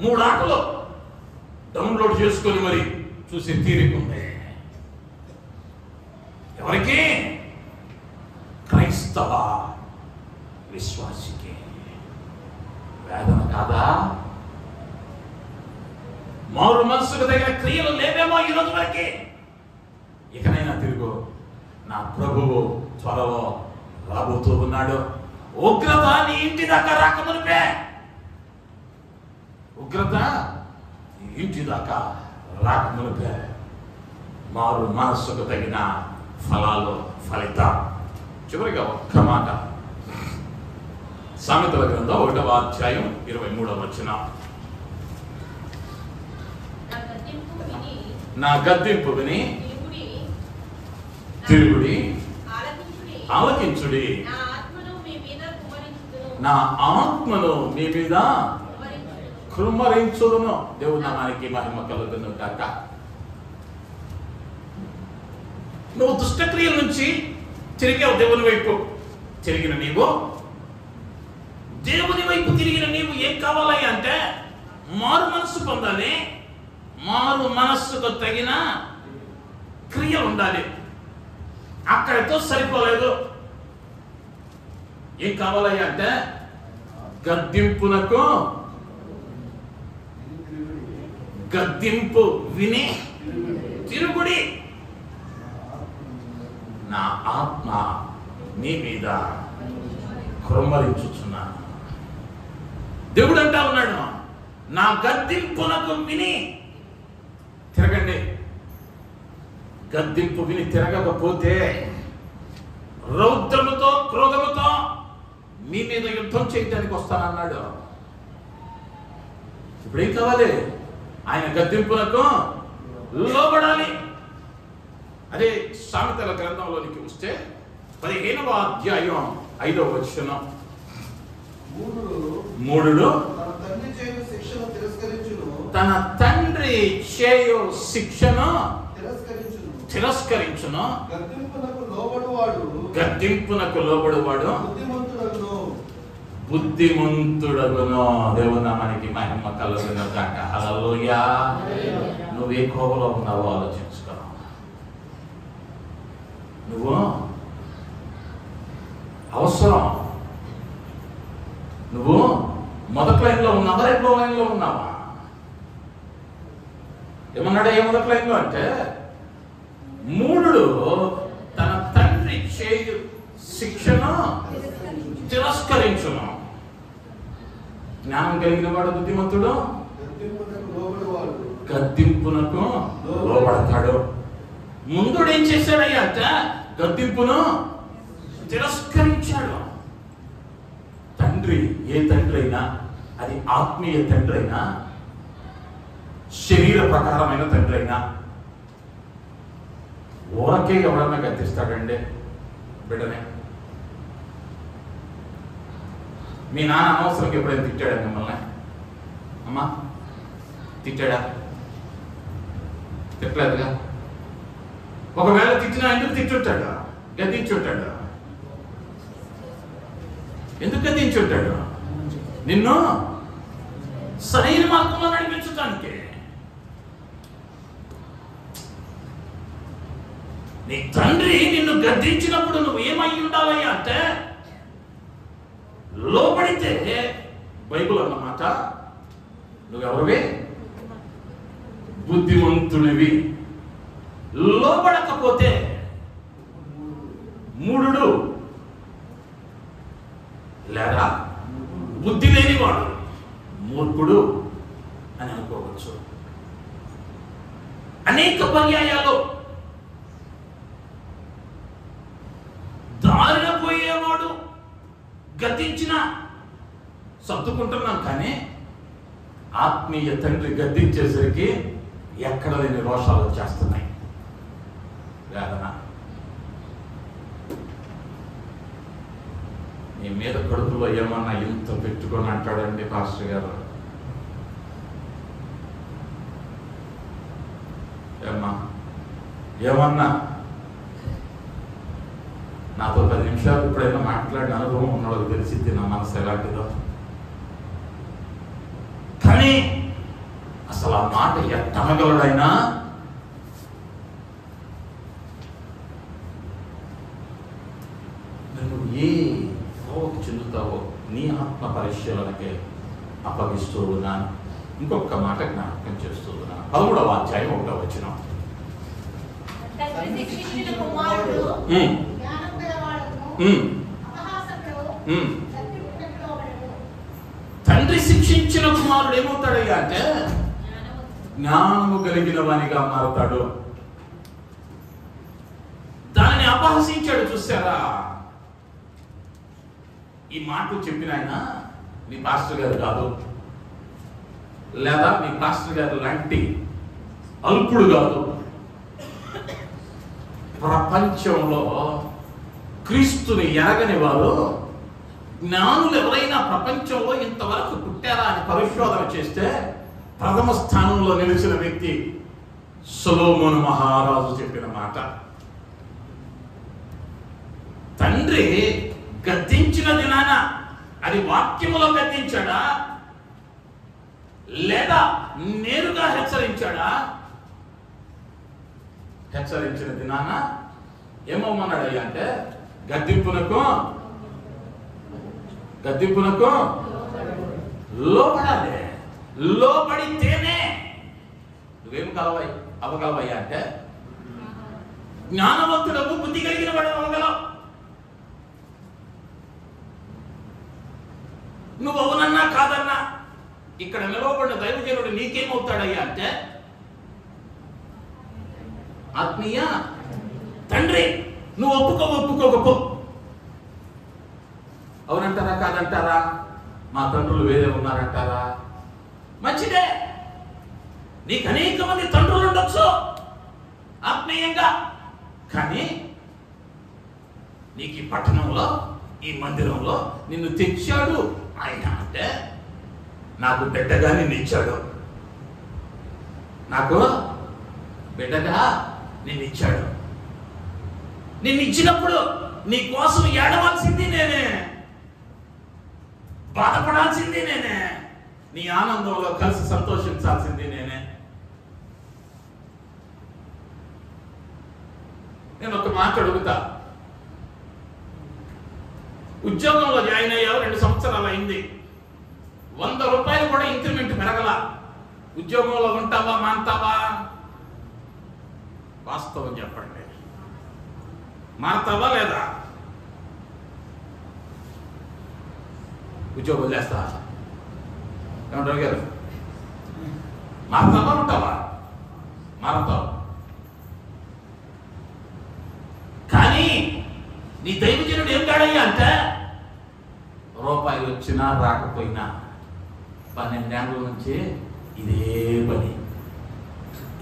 3 ఆటలు డౌన్లోడ్ చేసుకొని మరి చూసి తీరికుంది. ఎవరికి? క్రైస్తవ విశ్వాసికి. వేదన కాదా? మారు మనసుకు తగిన క్రియలు లేవేమో ఈరోజు వరకు. ఇకనైనా తిరుగు, నా ప్రభువు త్వరలో రాబోతూ ఉన్నాడు. ఉగ్రత నీ ఇంటి దాకా రాకమునిపే, ఉగ్రత నీ ఇంటి దాకా రాకమునిపే మారు మనస్సుకు తగిన ఫలాలు ఫలితం. చివరిగా ఒక్క మాట, సామెతల గ్రంథం 1వ అధ్యాయం 23వ వచనం. నా గద్దింపు విని తిరుగుడి, ఆలకించుడి, నా ఆత్మను మీ మీద కృమ్మరించుదును. దేవుని నామానికి మహిమ కలుగును గాక. నువ్వు దుష్టక్రియల నుంచి తిరిగావు, దేవుని వైపు తిరిగిన నీవు, దేవుని వైపు తిరిగిన నీవు ఏం కావాలి అంటే మారు మనస్సు పొందాలి. మారు మనస్సుకు తగిన క్రియలు ఉండాలి. అక్కడితో సరిపోలేదు. ఏం కావాలి అంటే గద్దింపునకు, గద్దింపు విని తిరుగుడి, నా ఆత్మ నీ మీద కృమ్మరించుచున్నాను. దేవుడు అంటా ఉన్నాడు, నా గద్దింపునకు విని తిరగండి. గద్దింపు విని తిరగకపోతే రౌద్రముతో క్రోధముతో మీ మీద యుద్ధం చేయడానికి వస్తానన్నాడు. ఇప్పుడు ఏం కావాలి? ఆయన గద్దింపునకు లోబడాలి. అదే సామెతల గ్రంథంలోనికి వస్తే 15వ అధ్యాయం 5వ వచనం. మూఢుడు తన తండ్రి చేయు శిక్షను తిరస్కరించును, గద్దింపునకు లోబడువాడు బుద్ధిమంతుడగును. దేవుని నామానికి మహిమ కలుగును గాక. హల్లెలూయా. నువ్వు ఏ కోవలో ఉన్నావో ఆలోచించుకో. నువ్వు అవసరం, నువ్వు మొదటి లైన్లో ఉన్నావా, రెండో లైన్లో ఉన్నావా? ఏమన్నాడు? ఏ మొదటి లైన్లో అంటే మూఢుడు తన తండ్రి చేయు శిక్షను తిరస్కరించును. జ్ఞానం కలిగిన వాడు బుద్ధిమంతుడు, గద్దింపునకు లోబడతాడు. ముందుడు ఏం చేశాడయ్యా అంటే గద్దింపును తిరస్కరించాడు. తండ్రి, ఏ తండ్రి అయినా, అది ఆత్మీయ తండ్రి అయినా, శరీర ప్రకారమైన తండ్రి అయినా, ఊరకే ఎవడన్నా గద్దిస్తాడండి బిడ్డనే. మీ నాన్న అనవసరంగా ఎప్పుడైనా తిట్టాడా మిమ్మల్ని? అమ్మా తిట్టాడా? తిట్టలేదుగా. ఒకవేళ తిట్టినా ఎందుకు తిట్టుంటాడు? గద్దించుంటాడు. ఎందుకు గద్దించుంటాడు? నిన్ను సరైన మార్గంలో నడిపించడానికి. నీ తండ్రి నిన్ను గద్దించినప్పుడు నువ్వు ఏమై ఉండాలయ్యా అంటే లోబడితే, బైబిల్ అన్నమాట, నువ్వెవరివి? బుద్ధిమంతుడివి. లోబడకపోతే మూఢుడు లేదా బుద్ధి లేనివాడు, మూర్ఖుడు అని అనుకోవచ్చు. అనేక పర్యాయాలు దారిన పోయేవాడు గద్దించిన సర్దుకుంటున్నాం, కానీ ఆత్మీయ తండ్రి గద్దించేసరికి ఎక్కడ లేని రోషాలు వచ్చేస్తున్నాయి. వేదన. నీ మీద కడుపులో ఏమన్నా ఇంత పెట్టుకొని అంటాడండి పాస్టర్ గారు. ఏమన్నా నాతో 10 నిమిషాలు ఇప్పుడైనా మాట్లాడిన అనుభవం ఉన్నవాళ్ళకి తెలిసింది నా మనసు ఎలాంటిదో. కానీ అసలు ఆ మాట ఎట్టనగలడైనా అప్పగిస్తూ ఉన్నాను. ఇంకొక మాట జ్ఞాపకం చేస్తూ ఉన్నాను. 13వ అధ్యాయం 1వ వచనం. తండ్రి శిక్షించిన కుమారుడు ఏమవుతాడయ్యా అంటే జ్ఞానము కలిగిన వానిగా మారుతాడు. దానిని అపహసించాడు. చూసారా? ఈ మాటలు చెప్పిన ఆయన మీ పాస్టర్ గారు కాదు, లేదా మీ పాస్టర్ గారు లాంటి అల్పుడు కాదు. ప్రపంచంలో క్రీస్తుని ఎరగని వారు, జ్ఞానులు ఎవరైనా ప్రపంచంలో ఇంతవరకు పుట్టారా అని పరిశోధన చేస్తే ప్రథమ స్థానంలో నిలిచిన వ్యక్తి సొలొమోను మహారాజు చెప్పిన మాట. తండ్రి గద్దించిన దినాన అది వాక్యములో గద్దించాడా లేదా నేరుగా హెచ్చరించాడా? హెచ్చరించిన దినాన ఏమన్నాడయ్యా అంటే గద్దింపునకు లోపడాలి. లోపడితేనే నువ్వేం అవ్వగలవయ్యా అంటే జ్ఞానవంతుడము, బుద్ధి కలిగిన వాడు అవ్వగలవు. నువ్వు అవునన్నా కాదన్నా ఇక్కడ నిలవబడిన దైవజనుడు నీకేమవుతాడయ్యా అంటే ఆత్మీయ తండ్రి. నువ్వు ఒప్పుకోకపో. అవునంటారా కాదంటారా? మా తండ్రులు వేరే ఉన్నారంటారా? మంచిదే. నీకు అనేక మంది తండ్రులు ఉండొచ్చు ఆత్మీయంగా. కానీ నీకు ఈ పట్టణంలో, ఈ మందిరంలో నిన్ను తెచ్చాడు ఆయన అంటే నాకు బిడ్డగా నిన్ను ఇచ్చాడు. నాకు బిడ్డగా నిన్ను ఇచ్చాడు. నిన్ను ఇచ్చినప్పుడు నీ కోసం ఏడవలసింది నేనే, బాధపడాల్సింది నేనే, నీ ఆనందంలో కలిసి సంతోషించాల్సింది నేనే. నేను ఒక మాట అడుగుతా. ఉద్యోగంలో జాయిన్ అయ్యావు, 2 సంవత్సరాలు అయింది. 100 రూపాయలు కూడా ఇంక్రిమెంట్ పెరగల. ఉద్యోగంలో ఉంటావా మాంతావా? వాస్తవం చెప్పండి. మారతావా లేదా? ఉద్యోగం చేస్తా ఏమంటారు గారు? మారతావా ఉంటావా? మారతావు. కానీ నీ దైవజనుడు ఏం కాడయ్యా అంటే రూపాయలు వచ్చినా రాకపోయినా 12 ఏళ్ళ నుంచి ఇదే పని,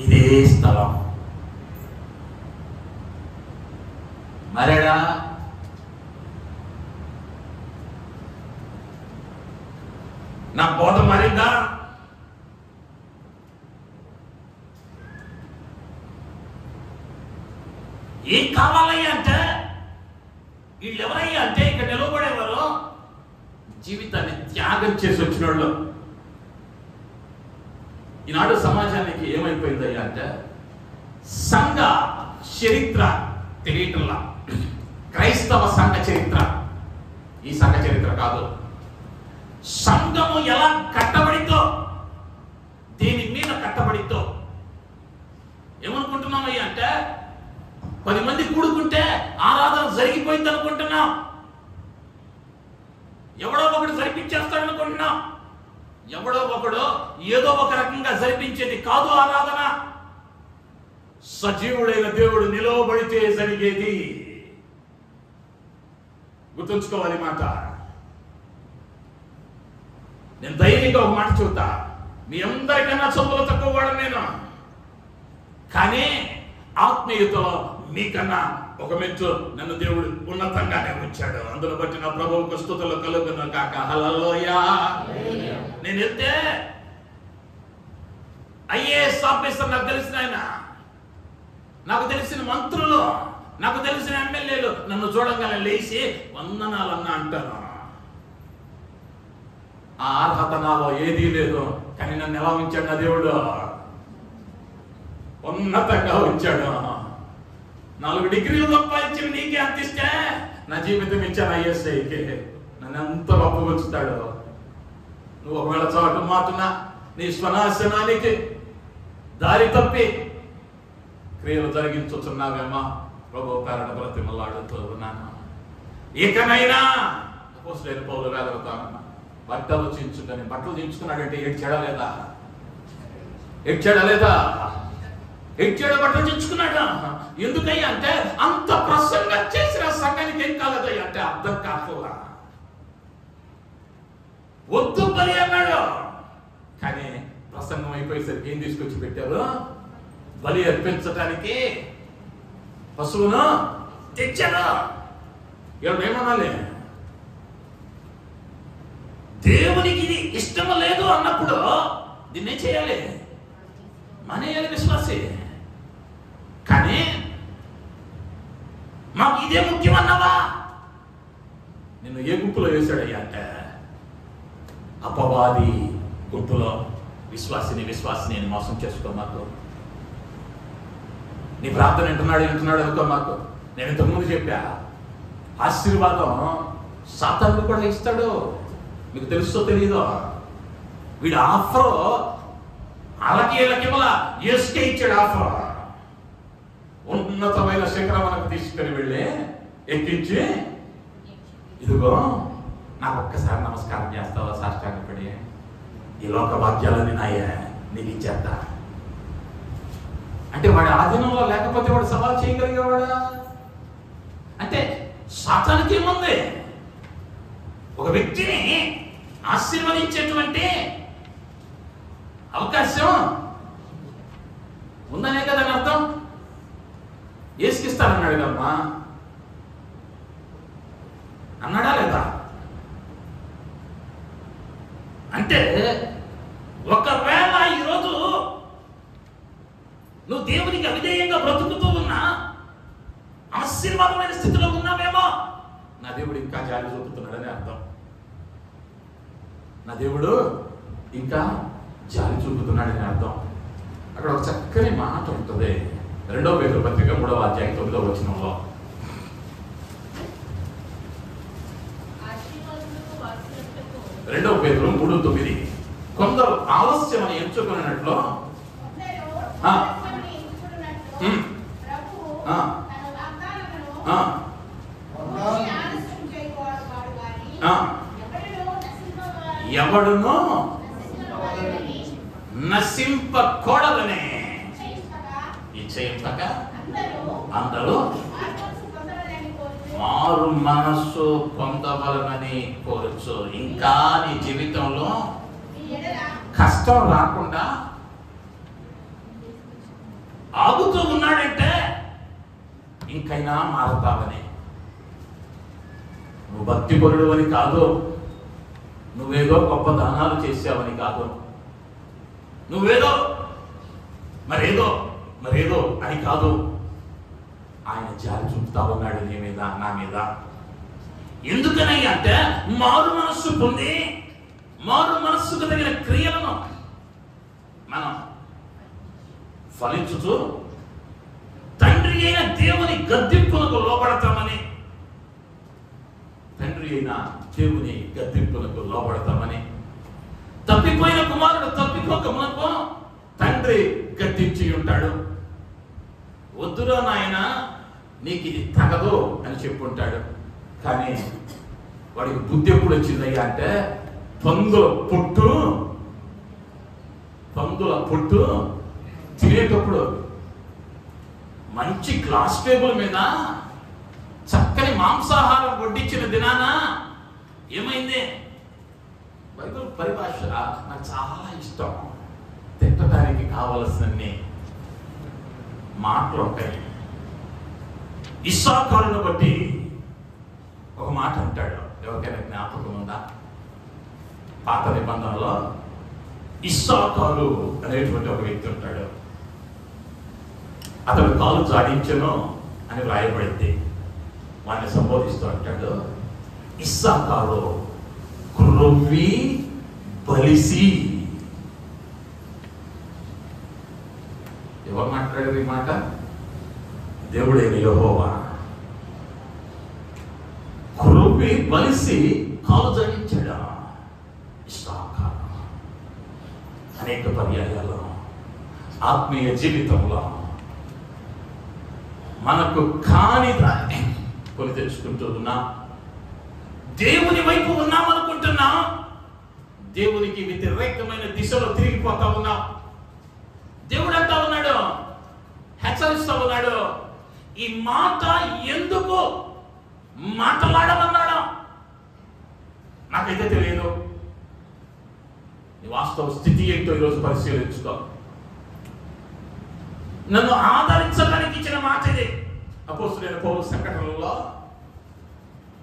ఇదే స్థలం. మరేడా నా బోధ మారిందా? ఏం కావాలయ్యా అంటే వీళ్ళు ఎవరయ్యా అంటే ఇక్కడ నిలబడేవారు జీవితాన్ని త్యాగం చేసి వచ్చిన వాళ్ళు. ఈనాడు సమాజానికి ఏమైపోయిందయ్యా అంటే సంఘ చరిత్ర తెలియటంలా. క్రైస్తవ సంఘ చరిత్ర, ఈ సంఘ చరిత్ర కాదు. సంఘము ఎలా కట్టబడితో, దీని మీద కట్టబడితో ఏమనుకుంటున్నామయ్యా అంటే 10 మంది కూడుకుంటే ఆరాధన జరిగిపోయింది అనుకుంటున్నాం. ఎవడో ఒకడు జరిపించేస్తాడు అనుకుంటున్నాం. ఎవడో ఒకడు ఏదో ఒక రకంగా జరిపించేది కాదు ఆరాధన. సజీవుడైన దేవుడు నిలవబడితే జరిగేది. గుర్తుంచుకోవాలి మాట. నేను ధైర్యంగా ఒక మాట చెబుతా. మీ అందరికన్నా చదువులో తక్కువ వాడు నేను, కానీ ఆత్మీయతలో మీకన్నా ఒక మెచ్చు నన్ను దేవుడు ఉన్నతంగానే ఉంచాడు. అందులో బట్టి నా ప్రభువుకు స్తుతులు కలుగును కాక. హల్లెలూయా. నేను వెళ్తే ఐఏఎస్ ఆఫీసర్ నాకు తెలిసిన ఆయన, నాకు తెలిసిన మంత్రులు, నాకు తెలిసిన ఎమ్మెల్యేలు నన్ను చూడగానే లేచి వందనాలన్నా అంటారు. ఆ అర్హత నాలో ఏదీ లేదు, కానీ నన్ను ఎలా ఉంచాడు నా దేవుడు? ఉన్నతంగా ఉంచాడు. 4 డిగ్రీలు సంపాదించి నీకే అందిస్తే నా జీవితం ఇచ్చాను ఐఎస్ఐకి. నన్ను ఎంత గొప్ప ఉంచుతాడు. నువ్వు ఒకవేళ చాటు మాటున నీ స్వనాశనానికి దారి తప్పి క్రియలు జరిగించుతున్నావేమో ప్రభు పేరట బ్రతిమలాడుతూ ఉన్నాను. ఇకనైనా అపోస్తలుడైన పౌలు వేదవుతానన్నా బట్టలు చించుకున్నాడంటే ఏడ్చాడా లేదా? ఏడ్చాడా బట్టలు చించుకున్నాడా? ఎందుకయ్యా అంటే అంత ప్రసంగం చేసిన సంఘానికి ఏం కాలేదయ్యా అంటే అర్థం కాకుండా వద్దు పని అన్నాడు. కానీ ప్రసంగం అయిపోయేసరికి ఏం తీసుకొచ్చి పెట్టారు? బలి అర్పించటానికి పశువును తెచ్చాడు. ఎవరు ఏమనాలి? దేవునికి ఇది ఇష్టం లేదు అన్నప్పుడు దీన్ని చేయాలి, మానేయాలి విశ్వాసి. కానీ మాకు ఇదే ముఖ్యం అన్నావా? నిన్ను ఏ గుంపులో వేశాడయ్యా అంటే అపవాది గుంపులో. విశ్వాసిని నేను మోసం చేసుకో మాకు. నీ ప్రార్థన వింటున్నాడు అనుకో మాకు. నేను ఇంతకుముందు చెప్పా, ఆశీర్వాదం సాతానుడు కూడా ఇస్తాడు. మీకు తెలుసో తెలీదో? వీడు ఆఫర్ అలకి యేసుకే ఇచ్చాడు. ఆఫర్ ఉన్నతమైన శిఖరం మనకు తీసుకుని వెళ్ళి ఎక్కించి, ఇదిగో నాకు ఒక్కసారి నమస్కారం చేస్తావా సాష్టాంగపడి? ఈ లోక వాక్యాలన్నీ నాయే నీకు ఇచ్చేస్తా అంటే వాడి ఆధీనంలో లేకపోతే వాడు సవాల్ చేయగలిగేవాడా? అంటే సాతానికి ఏముంది? ఒక వ్యక్తిని ఆశీర్వదించేటువంటి అవకాశం ఉందనే కదా అర్థం. ఏసుకిస్తానన్నాడు కమ్మా, అన్నాడా లేదా? అంటే ఒకవేళ ఈరోజు నువ్వు దేవునికి అవిధేయంగా బ్రతుకుతూ ఉన్నా, ఆశీర్వాదమైన స్థితిలో ఉన్నావేమో, నా దేవుడు ఇంకా జాలి చూపుతున్నాడని అర్థం. నా దేవుడు ఇంకా జాలి చూపుతున్నాడని అర్థం. అక్కడ ఒక చక్కని మాట ఉంటుంది, 2వ పేతురు పత్రిక 3వ అధ్యాయం 9వ వచనంలో. పేతురు 3:9. కొందరు ఆలస్యమని ఎంచుకున్నట్లు ఎవడునో నశింపకూడదని ఇచ్చేయక అందరూ మారు మనస్సు పొందవలనని కోరుచు. ఇంకా నీ జీవితంలో కష్టం రాకుండా ఆగుతూ ఉన్నాడంటే ఇంకైనా మారుతావని. నువ్వు భక్తిపరుడు అని కాదు, నువ్వేదో గొప్ప దానాలు చేసావని కాదు, నువ్వేదో మరేదో అని కాదు. ఆయన జాలి చూపుతా ఉన్నాడు నీ మీద, నా మీద. ఎందుకని అంటే మారు మనస్సు పొంది మారు మనస్సుకు తగిన క్రియలను మనం ఫలించుతూ తండ్రి అయిన దేవుని గద్దింపులకు లోపడతామని, తప్పిపోయిన కుమారుడు తప్పిపోక మునుపు తండ్రి గద్దించి ఉంటాడు. వద్దురా నాయన, నీకు ఇది తగదు అని చెప్పుంటాడు. కానీ వాడికి బుద్ధి ఎప్పుడు వచ్చిందయ్యా అంటే పందుల పొట్టు తినేటప్పుడు మంచి గ్లాస్ టేబుల్ మీద చక్కని మాంసాహారం వడ్డించిన దినాన ఏమైంది? బైబిల్ పరిభాష నాకు చాలా ఇష్టం. తిట్టడానికి కావలసినన్ని మాటలు ఉంటాయి. ఇస్సాకారును బట్టి ఒక మాట అంటాడు. ఎవరికైనా జ్ఞాపకం ఉందా? పాత నిబంధనలో ఇస్సాకారు అనేటువంటి ఒక వ్యక్తి ఉంటాడు. అతడు కాలు జాడించను అని వ్రాయబడింది. వాడిని సంబోధిస్తూ అంటాడు, ఇస్సాకారు క్రొవ్వి బలిసి. ఎవరు మాట్లాడారు ఈ మాట? దేవుడైన యెహోవా క్రొవ్వి బలిసి కాలు జాడించాడు. ఇస్సాకారు అనేక పర్యాయాలు ఆత్మీయ జీవితంలో మనకు కాని దాన్ని కొని తెచ్చుకుంటూ ఉన్నాం. దేవుని వైపు ఉన్నామనుకుంటున్నాం, దేవునికి వ్యతిరేకమైన దిశలో తిరిగిపోతా ఉన్నాం. దేవుడు అంటా ఉన్నాడు, హెచ్చరిస్తూ ఉన్నాడు, ఈ మాట ఎందుకు మాట్లాడమన్నాడు నాకైతే తెలియదు. నీ వాస్తవ స్థితి ఏంటో ఈరోజు పరిశీలించుకో. నన్ను ఆదరించడానికి ఇచ్చిన మాట ఇది. అపోస్తలుడైన పౌలు సంఘటనలో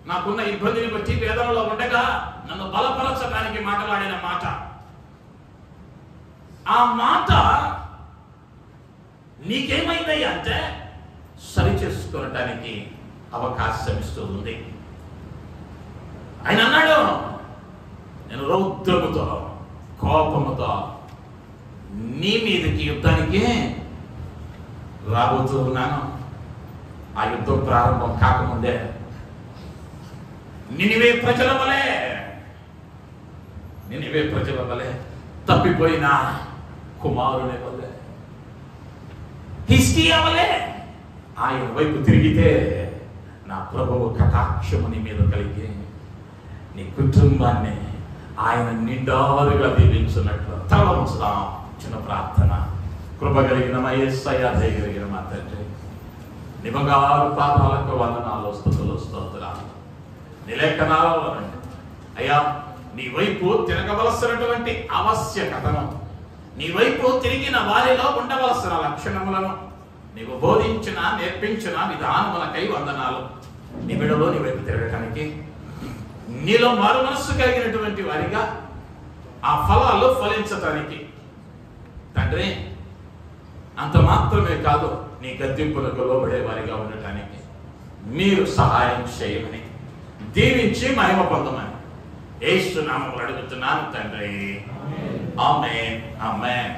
నాకున్న ఇబ్బందిని బట్టి వేదనలో ఉండగా నన్ను బలపరచడానికి మాట్లాడిన మాట, ఆ మాట నీకేమైంది అంటే సరి చేసుకోవటానికి అవకాశం ఇస్తుంది. ఆయన అన్నాడు, నేను రౌద్రముతో కోపముతో నీ మీదకి యుద్ధానికి రాబోతూ ఉన్నాను. ఆ యుద్ధం ప్రారంభం కాకముందే నినివే ప్రజల వలె తప్పిపోయిన కుమారుని వలె, హిజ్కియా వలె ఆయన వైపు తిరిగితే నా ప్రభువు కటాక్షము నీ మీద కలిగి నీ కుటుంబాన్ని ఆయన నిండారుగా దీవించున్నట్లు తలవంచుదాం. చిన్న ప్రార్థన. కృప కలిగిన మా యేసయ్య, దయగలిగిన మా తండ్రి, నీ బంగారు పాదాలకు వందనాలు, స్తుతులు, స్తోత్రాలు. నీ లేఖనాలలో అయ్యా నీ వైపు తిరగవలసినటువంటి ఆవశ్యకతను, నీ వైపు తిరిగిన వారిలో ఉండవలసిన లక్షణములను నీవు బోధించిన నేర్పించిన విధానములకై వందనాలు. నీ బిడ్డలో నీ వైపు తిరగటానికి, నీలో మారు మనస్సు కలిగినటువంటి వారిగా ఆ ఫలాలు ఫలించటానికి తండ్రి, అంత మాత్రమే కాదు నీ గద్దింపులకు లోబడే వారిగా ఉండటానికి మీరు సహాయం చేయమని దీవించి మహిమ పొందమని యేసు నామములో అడుగుతున్నాను తండ్రి. ఆమేన్, ఆమేన్.